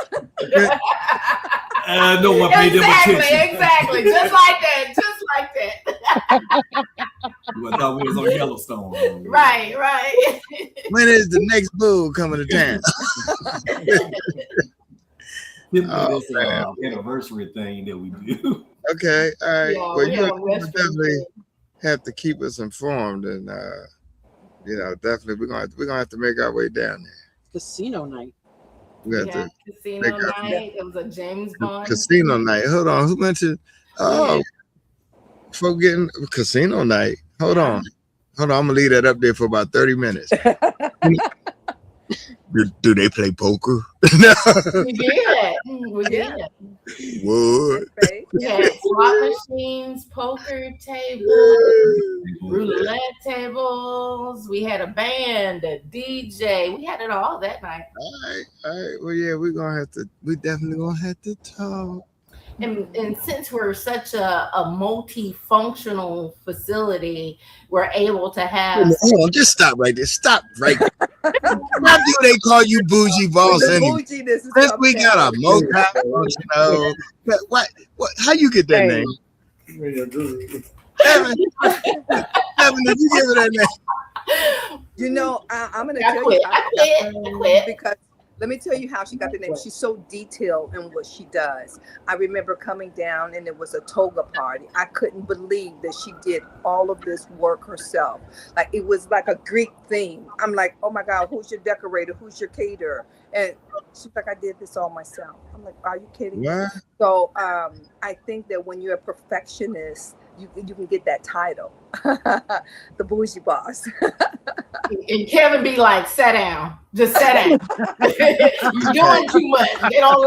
No one paid them attention. Exactly. Just like that. I thought we was on Yellowstone. Right. when is the next bull coming to town? It's an anniversary thing that we do. Okay, all right. Yeah, Well, we you have a West definitely have to keep us informed, and definitely we're gonna have to make our way down there. Casino night. We got Yeah, to casino night. It was a James Bond. casino night. Hold on, who mentioned? Oh, forgetting casino night. Hold on. I'm gonna leave that up there for about 30 minutes. Do they play poker? No. We did. What? We had slot machines, poker tables, roulette tables. We had a band, a DJ. We had it all that night. All right. Well, yeah, we definitely gonna have to talk. And since we're such a multifunctional facility, we're able to have. Hold on, just stop right there. Stop right there. Why do they call you Boujee Boss anyway? Since we got a multifunctional. What? How you get that name? Kevin, did you give her that name? I'm gonna I tell quit. you. I quit. Because let me tell you how she got the name. She's so detailed in what she does. I remember coming down and it was a toga party. I couldn't believe that she did all of this work herself. Like it was like a Greek theme. I'm like, oh my God, who's your decorator? Who's your caterer? And she's like, I did this all myself. I'm like, are you kidding? What? So I think that when you're a perfectionist, you can get that title, the Boujee Boss. And Kevin be like, sit down. Just sit down. You're doing too much. They don't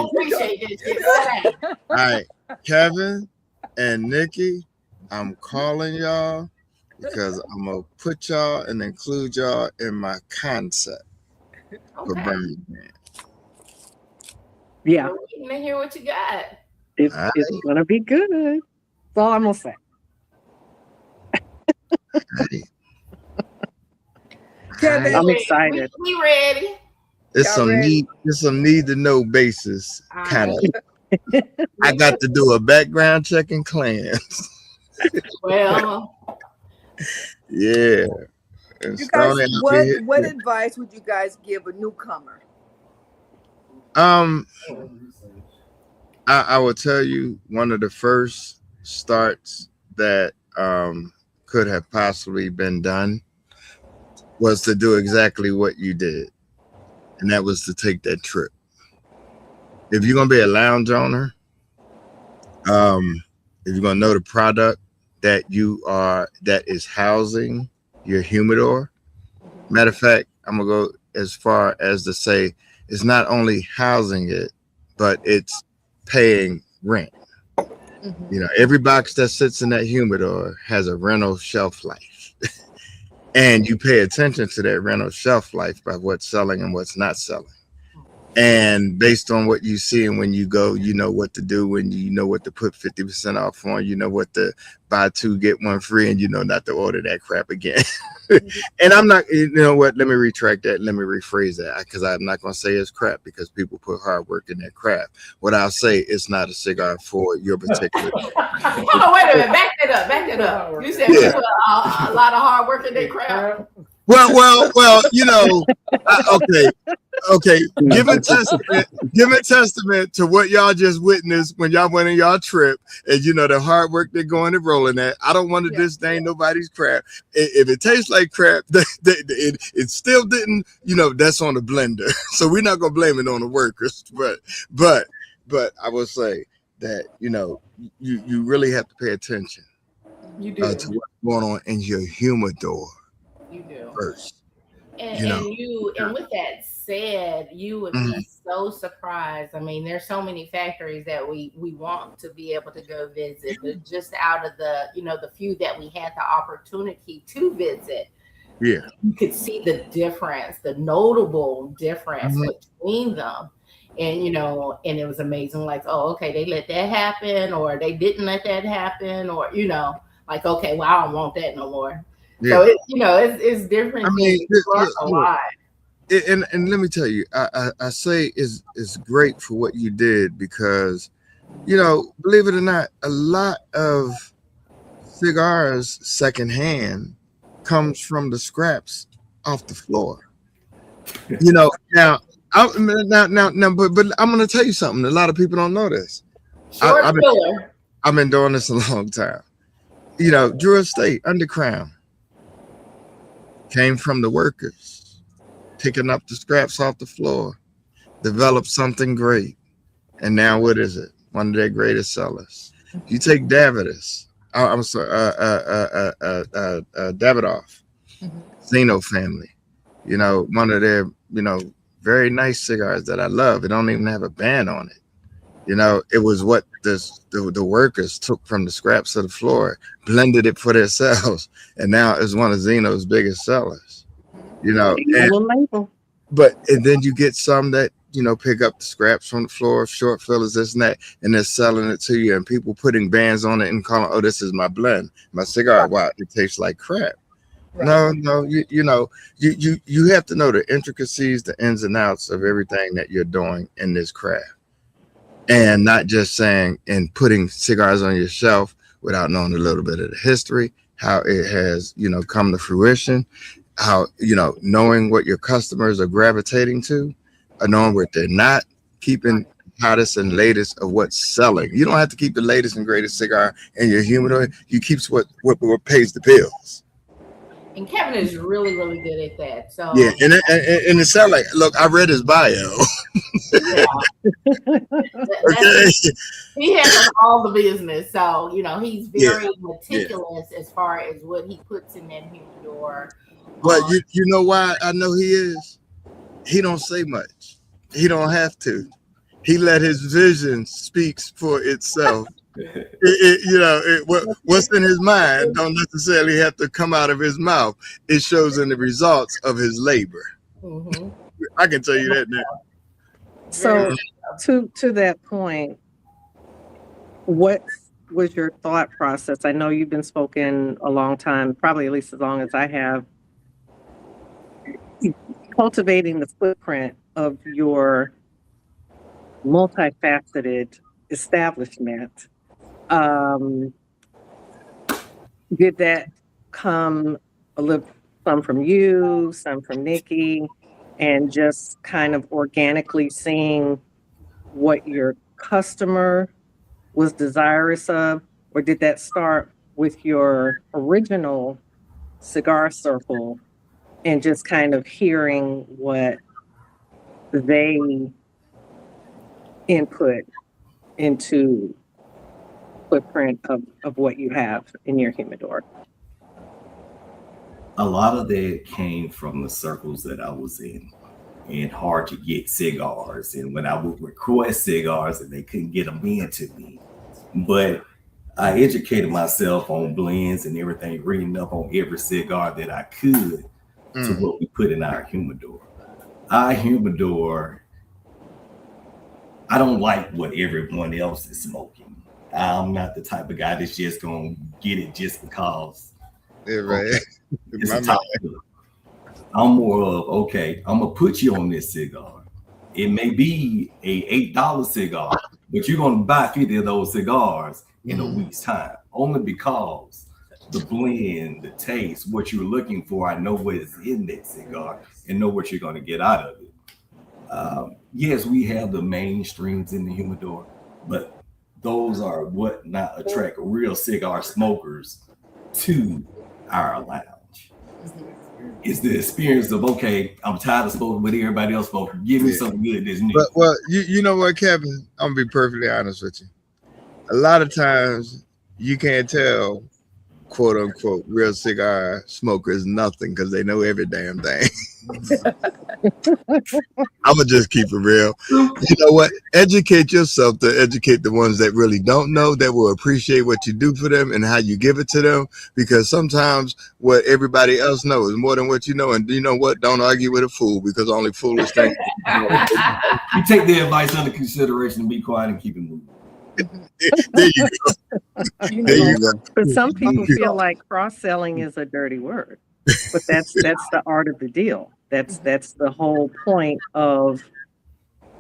appreciate this shit. Sit down. All right, Kevin and Nikki, I'm calling y'all because I'm gonna put y'all and include y'all in my concept for Birmingham. Yeah, We're waiting to hear what you got. it's gonna be good. That's all I'm gonna say. Kevin, I'm excited. We ready. It's some need to know basis kind of. I got to do a background check and cleanse. Well, Yeah. And you guys, Stoney, what advice would you guys give a newcomer? I will tell you one of the first starts that could have possibly been done was to do exactly what you did, and that was to take that trip. If you're gonna be a lounge owner, if you're gonna know the product that is housing your humidor. Matter of fact, I'm gonna go as far as to say it's not only housing it, but it's paying rent. Mm-hmm. You know, every box that sits in that humidor has a rental shelf life. And you pay attention to that rental shelf life by what's selling and what's not selling. And based on what you see and when you go, you know what to do, when you know what to put 50% off on, you know what to buy 2, get 1 free, and you know not to order that crap again. And I'm not, you know what, let me retract that. Let me rephrase that, because I'm not going to say it's crap because people put hard work in that crap. What I'll say, it's not a cigar for your particular. Hold on, wait a minute. Back that up. You said people put a lot of hard work in their craft. Well. Okay. Giving testament to what y'all just witnessed when y'all went on y'all trip, and the hard work they're going and rolling at. I don't want to disdain nobody's crap. If it tastes like crap, it still didn't. That's on the blender. So we're not gonna blame it on the workers. But I will say that you really have to pay attention. You do. To what's going on in your humidor. You do. First. And with that said, you would be so surprised. I mean, there's so many factories that we want to be able to go visit, but just out of the the few that we had the opportunity to visit, you could see the difference, the notable difference between them. And and it was amazing. Like, oh, okay, they let that happen, or they didn't let that happen, or like, okay, well, I don't want that no more. So it's different. I mean, a lot. And let me tell you, I say is great for what you did, because believe it or not, a lot of cigars secondhand comes from the scraps off the floor. Now, but I'm going to tell you something. A lot of people don't know this. I've been doing this a long time. Drew Estate, Undercrown, came from the workers, picking up the scraps off the floor, developed something great. And now what is it? One of their greatest sellers. You take Davidoff, Zeno family, one of their, very nice cigars that I love. It don't even have a band on it. It was what the workers took from the scraps of the floor, blended it for themselves, and now it's one of Zeno's biggest sellers. But then you get some that pick up the scraps from the floor, short fillers, this and that, and they're selling it to you, and people putting bands on it and calling, oh, this is my blend, my cigar. Wow, it tastes like crap. Right. No, you have to know the intricacies, the ins and outs of everything that you're doing in this craft. And not just saying and putting cigars on your shelf without knowing a little bit of the history, how it has, come to fruition, how, knowing what your customers are gravitating to, or knowing what they're not, keeping hottest and latest of what's selling. You don't have to keep the latest and greatest cigar in your humidor. You keep what pays the bills. And Kevin is really, really good at that. So yeah, and it sounds like, look, I read his bio. Okay. He has all the business, so he's very meticulous as far as what he puts in that humidor. But you know why I know he is? He don't say much. He don't have to. He let his vision speak for itself. What's in his mind don't necessarily have to come out of his mouth. It shows in the results of his labor. Mm-hmm. I can tell you that now. So to that point, what was your thought process? I know you've been smoking a long time, probably at least as long as I have, cultivating the footprint of your multifaceted establishment. Did that come some from you, some from Nikki, and just kind of organically seeing what your customer was desirous of? Or did that start with your original cigar circle and just kind of hearing what they input into footprint of what you have in your humidor? A lot of that came from the circles that I was in, and hard to get cigars. And when I would request cigars, and they couldn't get them into me. But I educated myself on blends and everything, reading up on every cigar that I could to what we put in our humidor. Our humidor, I don't like what everyone else is smoking. I'm not the type of guy that's just gonna get it just because. Yeah, right. Okay, it's a top look. I'm more of, okay, I'm gonna put you on this cigar. It may be a $8 cigar, but you're gonna buy 50 of those cigars in a week's time, only because the blend, the taste, what you're looking for. I know what is in that cigar and know what you're going to get out of it. Yes, we have the mainstreams in the humidor, but those are what not attract real cigar smokers to our lounge. It's the experience of, okay, I'm tired of smoking with everybody else smoking. Give me something good that's new. But well, you know what, Kevin? I'm gonna be perfectly honest with you. A lot of times you can't tell, quote unquote, real cigar smokers nothing because they know every damn thing. I'm gonna just keep it real. You know what? Educate yourself to educate the ones that really don't know, that will appreciate what you do for them and how you give it to them. Because sometimes what everybody else knows is more than what you know. And you know what? Don't argue with a fool, because only foolish things. You take the advice under consideration and be quiet and keep it moving. There you go. There you go. But some people feel like cross-selling is a dirty word, but that's the art of the deal. That's the whole point of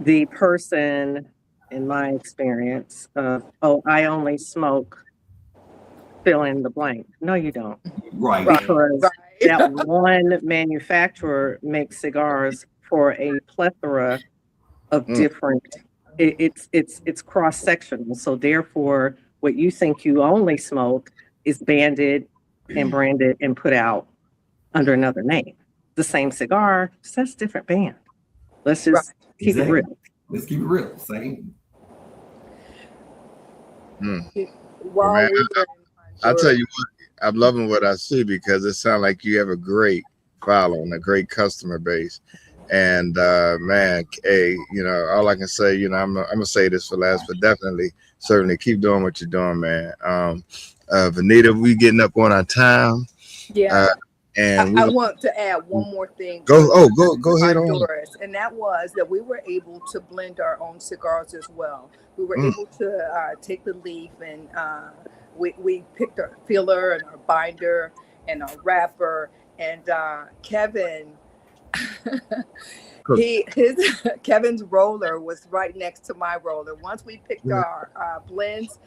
the person, in my experience, of, oh, I only smoke fill in the blank. No, you don't. Right. Because that one manufacturer makes cigars for a plethora of different. It's cross-sectional. So therefore, what you think you only smoke is banded and branded and put out under another name. The same cigar, just has different band. Let's just keep it real. Let's keep it real. Same. While Man, we were in I'll tell you what, I'm loving what I see, because it sounds like you have a great following, a great customer base. And man, hey, you know, all I can say, you know, I'm gonna say this for last, but definitely, certainly keep doing what you're doing, man. Vanita, we getting up on our time. Yeah. And I want to add one more thing. Go ahead on. And that was that we were able to blend our own cigars as well. We were able to take the leaf, and we picked our filler and our binder and our wrapper. And Kevin, Kevin's roller was right next to my roller. Once we picked our blends,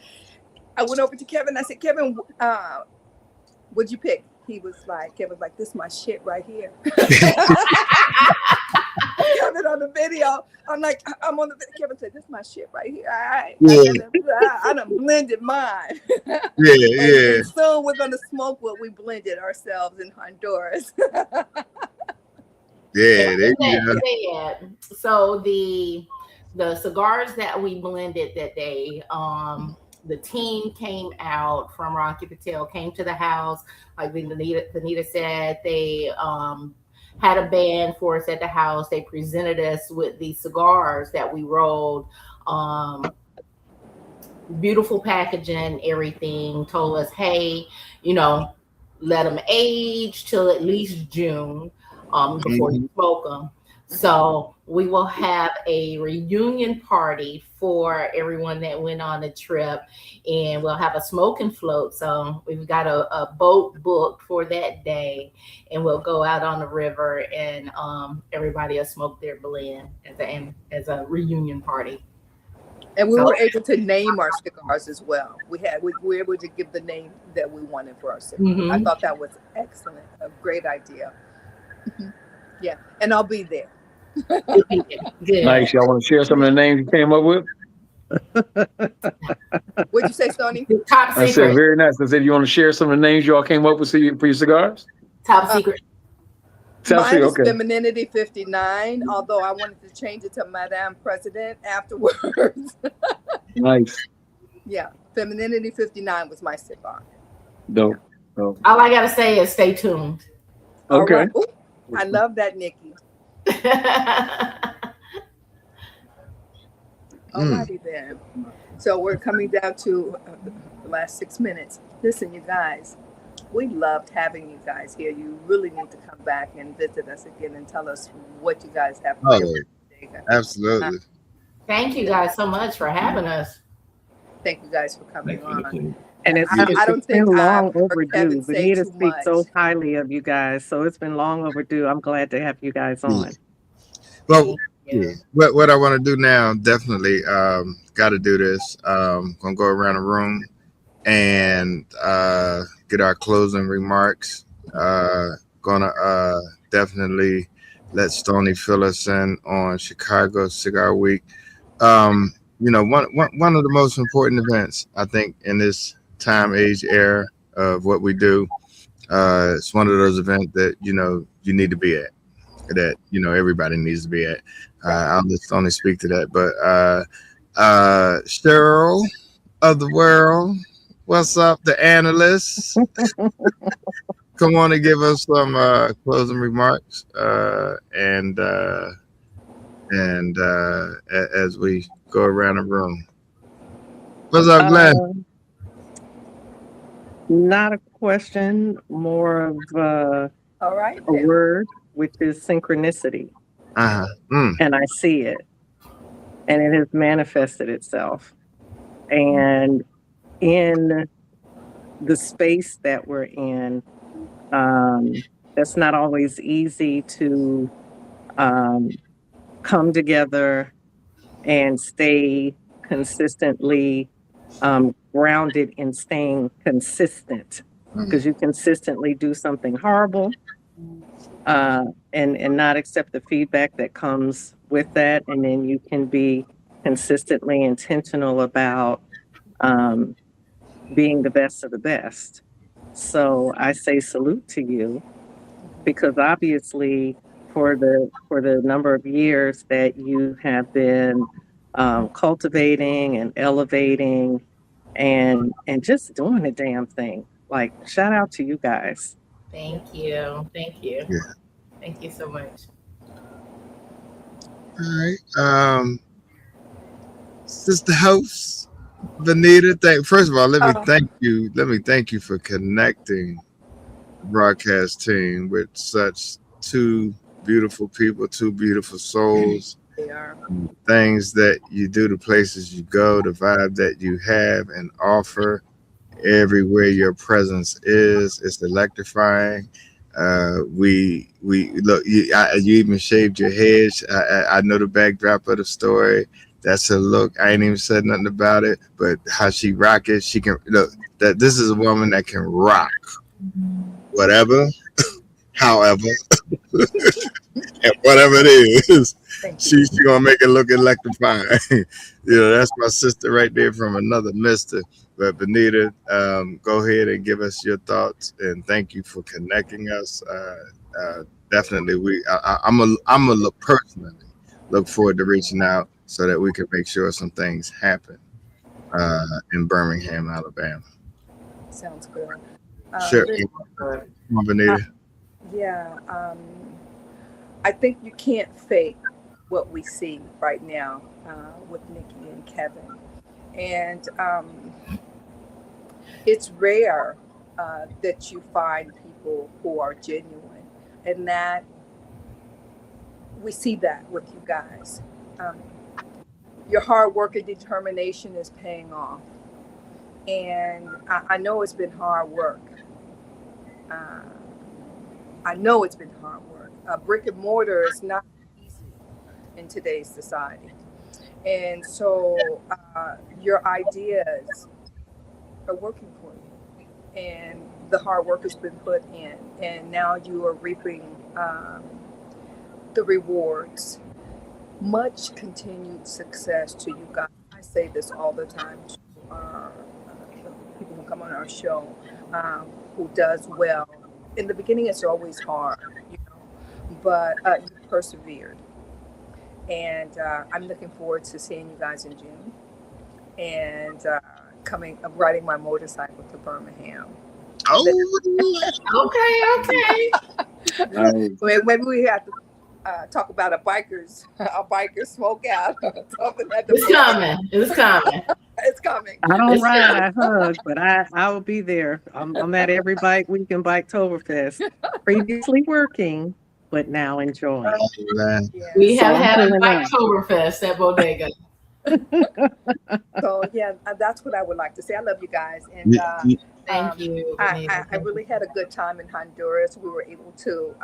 I went over to Kevin. I said, Kevin, what'd you pick? Kevin was like, this is my shit right here. Kevin on the video. I'm like, I'm on the video. Kevin said, this is my shit right here. I done blended mine. And soon we're going to smoke what we blended ourselves in Honduras. So the cigars that we blended that day, the team came out from Rocky Patel, came to the house. Like Vanita said, they had a band for us at the house. They presented us with the cigars that we rolled. Beautiful packaging, everything. Told us, hey, you know, let them age till at least June before you smoke them. So we will have a reunion party for everyone that went on the trip, and we'll have a smoke and float. So we've got a boat booked for that day, and we'll go out on the river, and everybody will smoke their blend as a reunion party. And we were able to name our cigars as well. We were able to give the name that we wanted for our cigars. I thought that was excellent, a great idea. Yeah, and I'll be there. Good. Nice. Y'all want to share some of the names you came up with? What'd you say, Stoney? Top secret. I said very nice. I said, you want to share some of the names y'all came up with for your cigars? Top secret. Mine is Femininity 59, although I wanted to change it to Madame President afterwards. Nice. Yeah, Femininity 59 was my cigar. Dope. All I gotta say is stay tuned. Okay. Right. Ooh, I love that, Nikki. Alrighty then. So we're coming down to the last 6 minutes. Listen, you guys, we loved having you guys here. You really need to come back and visit us again and tell us what you guys have. Absolutely. Thank you guys so much for having us. Thank you guys for coming on. And it's been long overdue. Vanita speaks so highly of you guys, so it's been long overdue. I'm glad to have you guys on. Well, what I want to do now, definitely got to do this. Gonna go around the room and get our closing remarks. Gonna definitely let Stoney fill us in on Chicago Cigar Week. One of the most important events I think in this time age era of what we do. It's one of those events that you need to be at, that everybody needs to be at. I'll just only speak to that, but Cheryl of the world, what's up, the analysts? Come on and give us some closing remarks, and as we go around the room. What's up, Glenn? Not a question, more of All right. a word, which is synchronicity. And I see it, and it has manifested itself. And in the space that we're in, that's not always easy to come together and stay consistently grounded in staying consistent, because you consistently do something horrible and not accept the feedback that comes with that, and then you can be consistently intentional about being the best of the best. So I say salute to you, because obviously for the number of years that you have been cultivating and elevating and just doing the damn thing. Like, shout out to you guys. Thank you. Thank you. Yeah. Thank you so much. All right. Sister host, Vanita, first of all, let me thank you. Let me thank you for connecting the broadcast team with such two beautiful people, two beautiful souls. They are. Things that you do, the places you go, the vibe that you have and offer everywhere your presence is, it's electrifying. We look. You even shaved your head. I know the backdrop of the story. That's a look. I ain't even said nothing about it, but how she rock it, she can look. That this is a woman that can rock whatever, however, and whatever it is. She's gonna make it look electrifying. That's my sister right there from another mister. But Benita, go ahead and give us your thoughts, and thank you for connecting us. Definitely, I'm a look personally look forward to reaching out so that we can make sure some things happen in Birmingham, Alabama. Sounds good. Sure, come on, Benita. Yeah, I think you can't fake what we see right now with Nikki and Kevin, and it's rare that you find people who are genuine, and that we see that with you guys. Your hard work and determination is paying off, and I know it's been hard work. I know it's been hard work. Brick and mortar is not easy in today's society, and so your ideas are working for you, and the hard work has been put in, and now you are reaping the rewards. Much continued success to you guys. I say this all the time to our people who come on our show, who does well. In the beginning, it's always hard, but you persevered, and I'm looking forward to seeing you guys in June, and I'm riding my motorcycle to Birmingham. Okay. Maybe we have to talk about a biker smoke out. It's coming. It's coming. I don't ride, I hug, but I will be there. I'm at every Bike Week and Biketoberfest. Previously working, but now enjoying. We have had a Biketoberfest at Bodega. So yeah, that's what I would like to say. I love you guys, and thank you. I really had a good time in Honduras. We were able to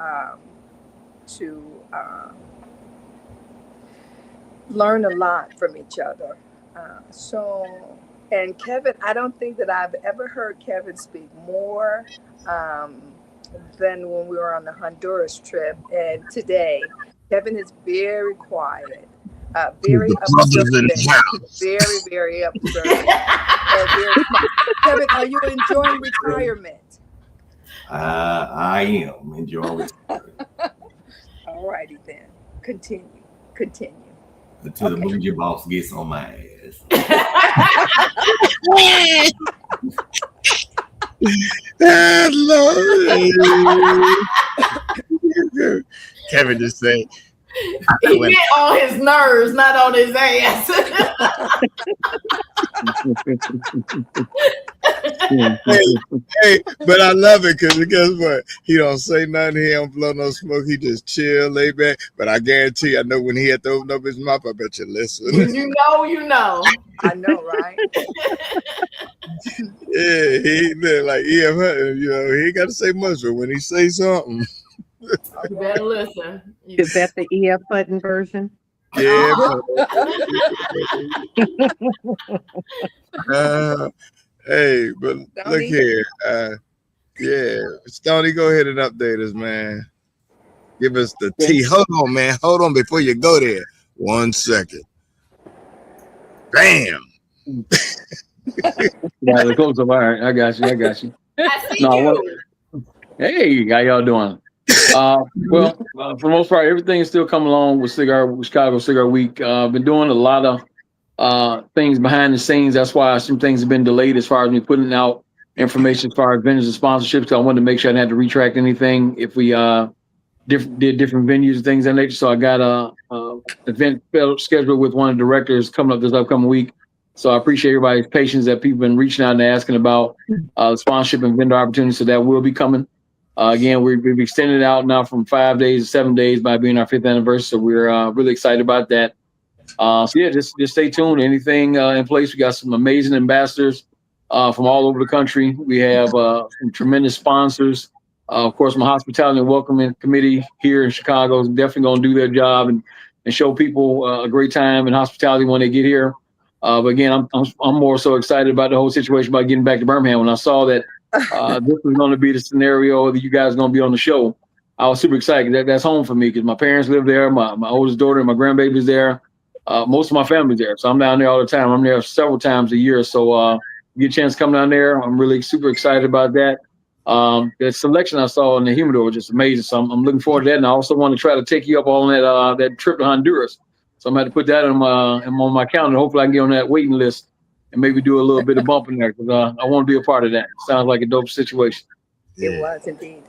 learn a lot from each other. So And Kevin, I don't think that I've ever heard Kevin speak more um, than when we were on the Honduras trip. And today, Kevin is very quiet, very The brothers in observant, the house. very, very observant, and very quiet. Kevin, are you enjoying retirement? I am enjoying it All righty then. Continue. until the Boujee boss gets on my ass. Lord. Kevin just said, He get on his nerves, not on his ass. hey, but I love it because guess what? He don't say nothing. He don't blow no smoke. He just chill, lay back. But I guarantee you, I know when he had to open up his mouth, I bet you listen. You know. I know, right? Yeah, he like E.F. Hutton, you know, he ain't got to say much, but when he say something, You better listen. Is that the E.F. Hutton version? yeah. Hey, but look here. Yeah, Stoney, go ahead and update us, man. Give us the tea. Hold on, man. Hold on before you go there. 1 second. Bam. Yeah, the close up. All right, I got you. I see you. Hey, how y'all doing? For the most part, everything is still coming along with Chicago Cigar Week. I've been doing a lot of things behind the scenes. That's why some things have been delayed as far as me putting out information as far as vendors and sponsorships. Because I wanted to make sure I didn't have to retract anything if we did different venues and things of that nature. So I got a event scheduled with one of the directors coming up this upcoming week. So I appreciate everybody's patience that people have been reaching out and asking about sponsorship and vendor opportunities. So that will be coming. Again, we've extended it out now from 5 days to 7 days by being our 5th anniversary. So we're really excited about that. So yeah, just stay tuned. Anything in place. We got some amazing ambassadors from all over the country. We have some tremendous sponsors. Of course, my hospitality and welcoming committee here in Chicago is definitely going to do their job and show people a great time and hospitality when they get here. But again, I'm more so excited about the whole situation about getting back to Birmingham. When I saw that this was going to be the scenario that you guys are going to be on the show, I was super excited. That's home for me because my parents live there. My oldest daughter and my grandbaby's there. Most of my family's there. So I'm down there all the time. I'm there several times a year. So get a chance to come down there. I'm really super excited about that. The selection I saw in the humidor was just amazing. So I'm looking forward to that. And I also want to try to take you up on that trip to Honduras. So I'm going to put that on my calendar. Hopefully I can get on that waiting list and maybe do a little bit of bumping there because I want to be a part of that. Sounds like a dope situation. Yeah. It was indeed.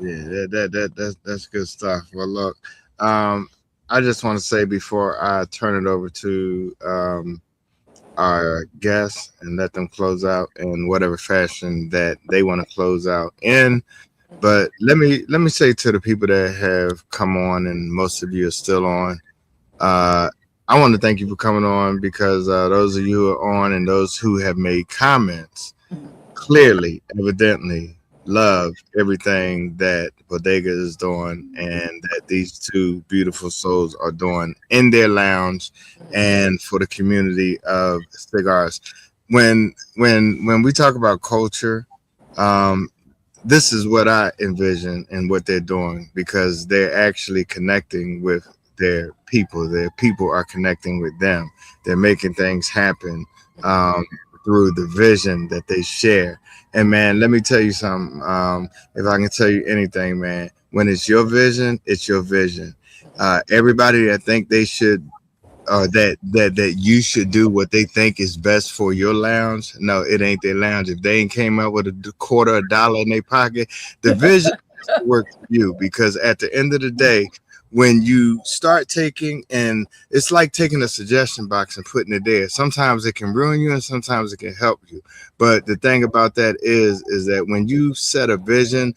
Yeah, that's good stuff. Well, look, I just want to say before I turn it over to our guests and let them close out in whatever fashion that they want to close out in. But let me say to the people that have come on, and most of you are still on, I want to thank you for coming on because those of you who are on and those who have made comments clearly, evidently love everything that Bodega is doing and that these two beautiful souls are doing in their lounge and for the community of cigars. When we talk about culture, this is what I envision and what they're doing because they're actually connecting with their people. Their people are connecting with them. They're making things happen through the vision that they share. And man, let me tell you something. If I can tell you anything, man, when it's your vision, it's your vision. Everybody that think they should, that you should do what they think is best for your lounge. No, it ain't their lounge. If they ain't came up with $0.25 in their pocket, the vision works for you because at the end of the day, when you start taking, and it's like taking a suggestion box and putting it there. Sometimes it can ruin you and sometimes it can help you. But the thing about that is that when you set a vision,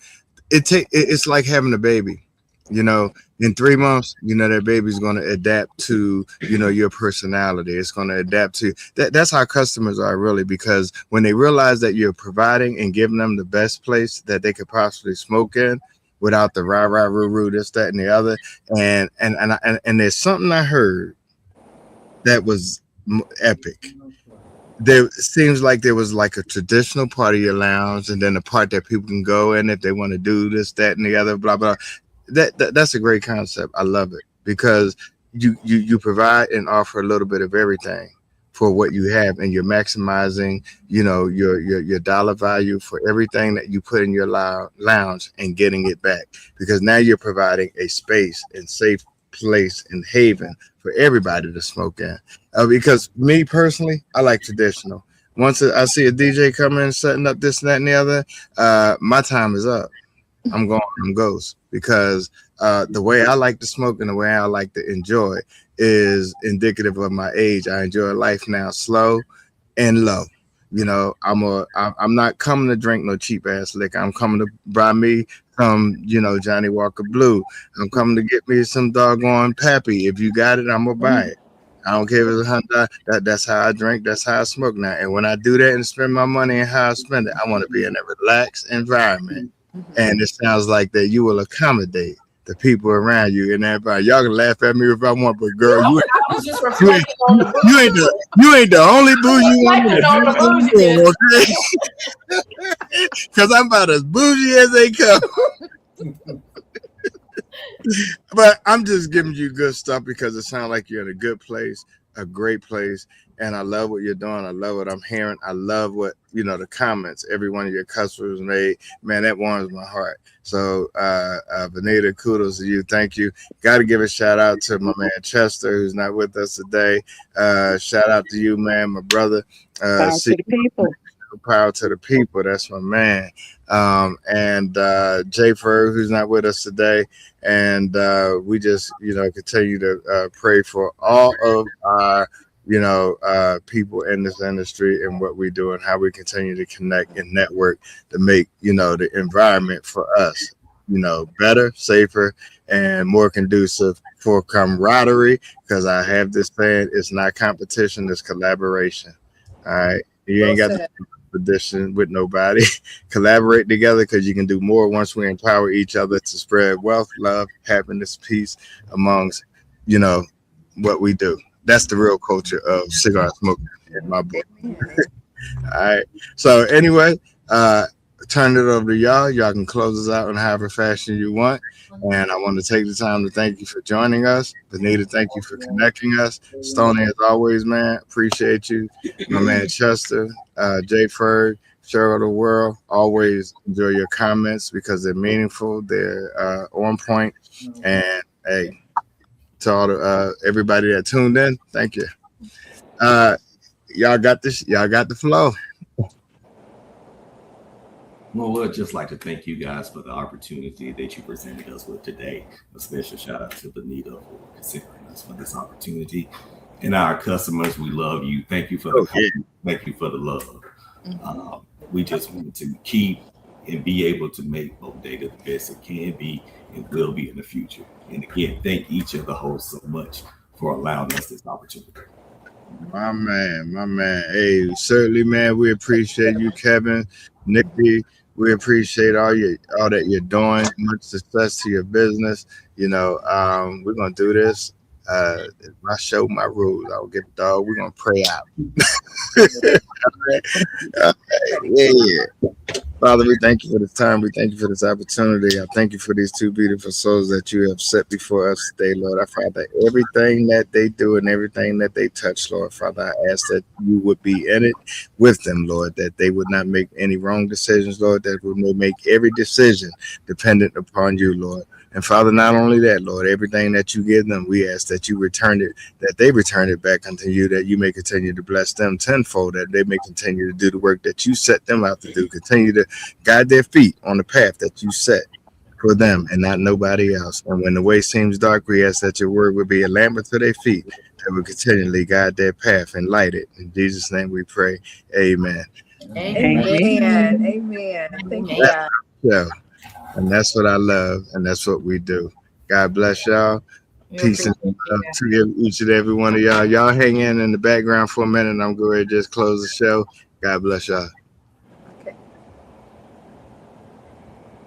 it's like having a baby. You know, in 3 months, you know, that baby's going to adapt to, you know, your personality. It's going to adapt to that. That's how customers are really, because when they realize that you're providing and giving them the best place that they could possibly smoke in, without the rah rah roo roo, this, that, and the other, and there's something I heard that was epic. there seems like there was like a traditional part of your lounge, and then a part that people can go in if they want to do this, that, and the other, blah blah. That's a great concept. I love it because you provide and offer a little bit of everything for what you have, and you're maximizing, your dollar value for everything that you put in your lounge and getting it back, because now you're providing a space and safe place and haven for everybody to smoke in. Because me personally, I like traditional. Once I see a DJ come in setting up this and that and the other, my time is up. I'm going, I'm ghost, because the way I like to smoke and the way I like to enjoy is indicative of my age. I enjoy life now slow and low. I'm not coming to drink no cheap ass liquor. I'm coming to buy me some, Johnny Walker Blue. I'm coming to get me some doggone Pappy. If you got it, I'm gonna buy it. I don't care if it's $100. That's how I drink. That's how I smoke now. And when I do that and spend my money and how I spend it, I want to be in a relaxed environment. And it sounds like that you will accommodate the people around you and everybody. Y'all can laugh at me if I want, but girl, you ain't the only bougie woman, okay? Because I'm about as bougie as they come. But I'm just giving you good stuff because it sounds like you're in a good place, a great place. And I love what you're doing. I love what I'm hearing. I love what, the comments every one of your customers made. Man, that warms my heart. So, Benita, kudos to you. Thank you. Got to give a shout out to my man Chester, who's not with us today. Shout out to you, man, my brother. Power to the people. Power to the people. That's my man. And Jay Ferg, who's not with us today. And we just, continue to pray for all of our people in this industry and what we do and how we continue to connect and network to make, the environment for us, better, safer, and more conducive for camaraderie. Because I have this saying, it's not competition, it's collaboration. All right. You ain't got to competition with nobody. Collaborate together, because you can do more once we empower each other to spread wealth, love, happiness, peace amongst, what we do. That's the real culture of cigar smoking in my book. All right. So anyway, turn it over to y'all. Y'all can close us out in however fashion you want. And I want to take the time to thank you for joining us. Benita, thank you for connecting us. Stoney, as always, man, appreciate you. My man Chester, Jay Ferg, Cheryl the World, always enjoy your comments because they're meaningful. They're on point. And hey, to all the everybody that tuned in, thank you. Y'all got this. Y'all got the flow. Well, we'd just like to thank you guys for the opportunity that you presented us with today. A special shout out to Benita for considering us for this opportunity. And our customers, we love you. Thank you for thank you for the love. We just want to keep and be able to make Bodega the best it can be and will be in the future. And again, thank each of the hosts so much for allowing us this opportunity. My man. Hey, certainly, man, we appreciate you, Kevin, Nikki. We appreciate all that you're doing. Much success to your business. We're gonna do this. My show, my rules. I'll get the dog. We're gonna pray out. Yeah. Father, we thank you for this time. We thank you for this opportunity. I thank you for these two beautiful souls that you have set before us today, Lord. I Father, everything that they do and everything that they touch, Lord, Father, I ask that you would be in it with them, Lord, that they would not make any wrong decisions, Lord, that we may make every decision dependent upon you, Lord. And Father, not only that, Lord, everything that you give them, we ask that you return it, that they return it back unto you, that you may continue to bless them tenfold, that they may continue to do the work that you set them out to do, continue to guide their feet on the path that you set for them and not nobody else. And when the way seems dark, we ask that your word would be a lamp unto their feet, that will continually guide their path and light it. In Jesus' name we pray. Amen. Amen. Thank you, God. Yeah. And that's what I love, and that's what we do. God bless y'all. Peace and love to each and every one of y'all. Y'all hang in the background for a minute, and I'm going to just close the show. God bless y'all.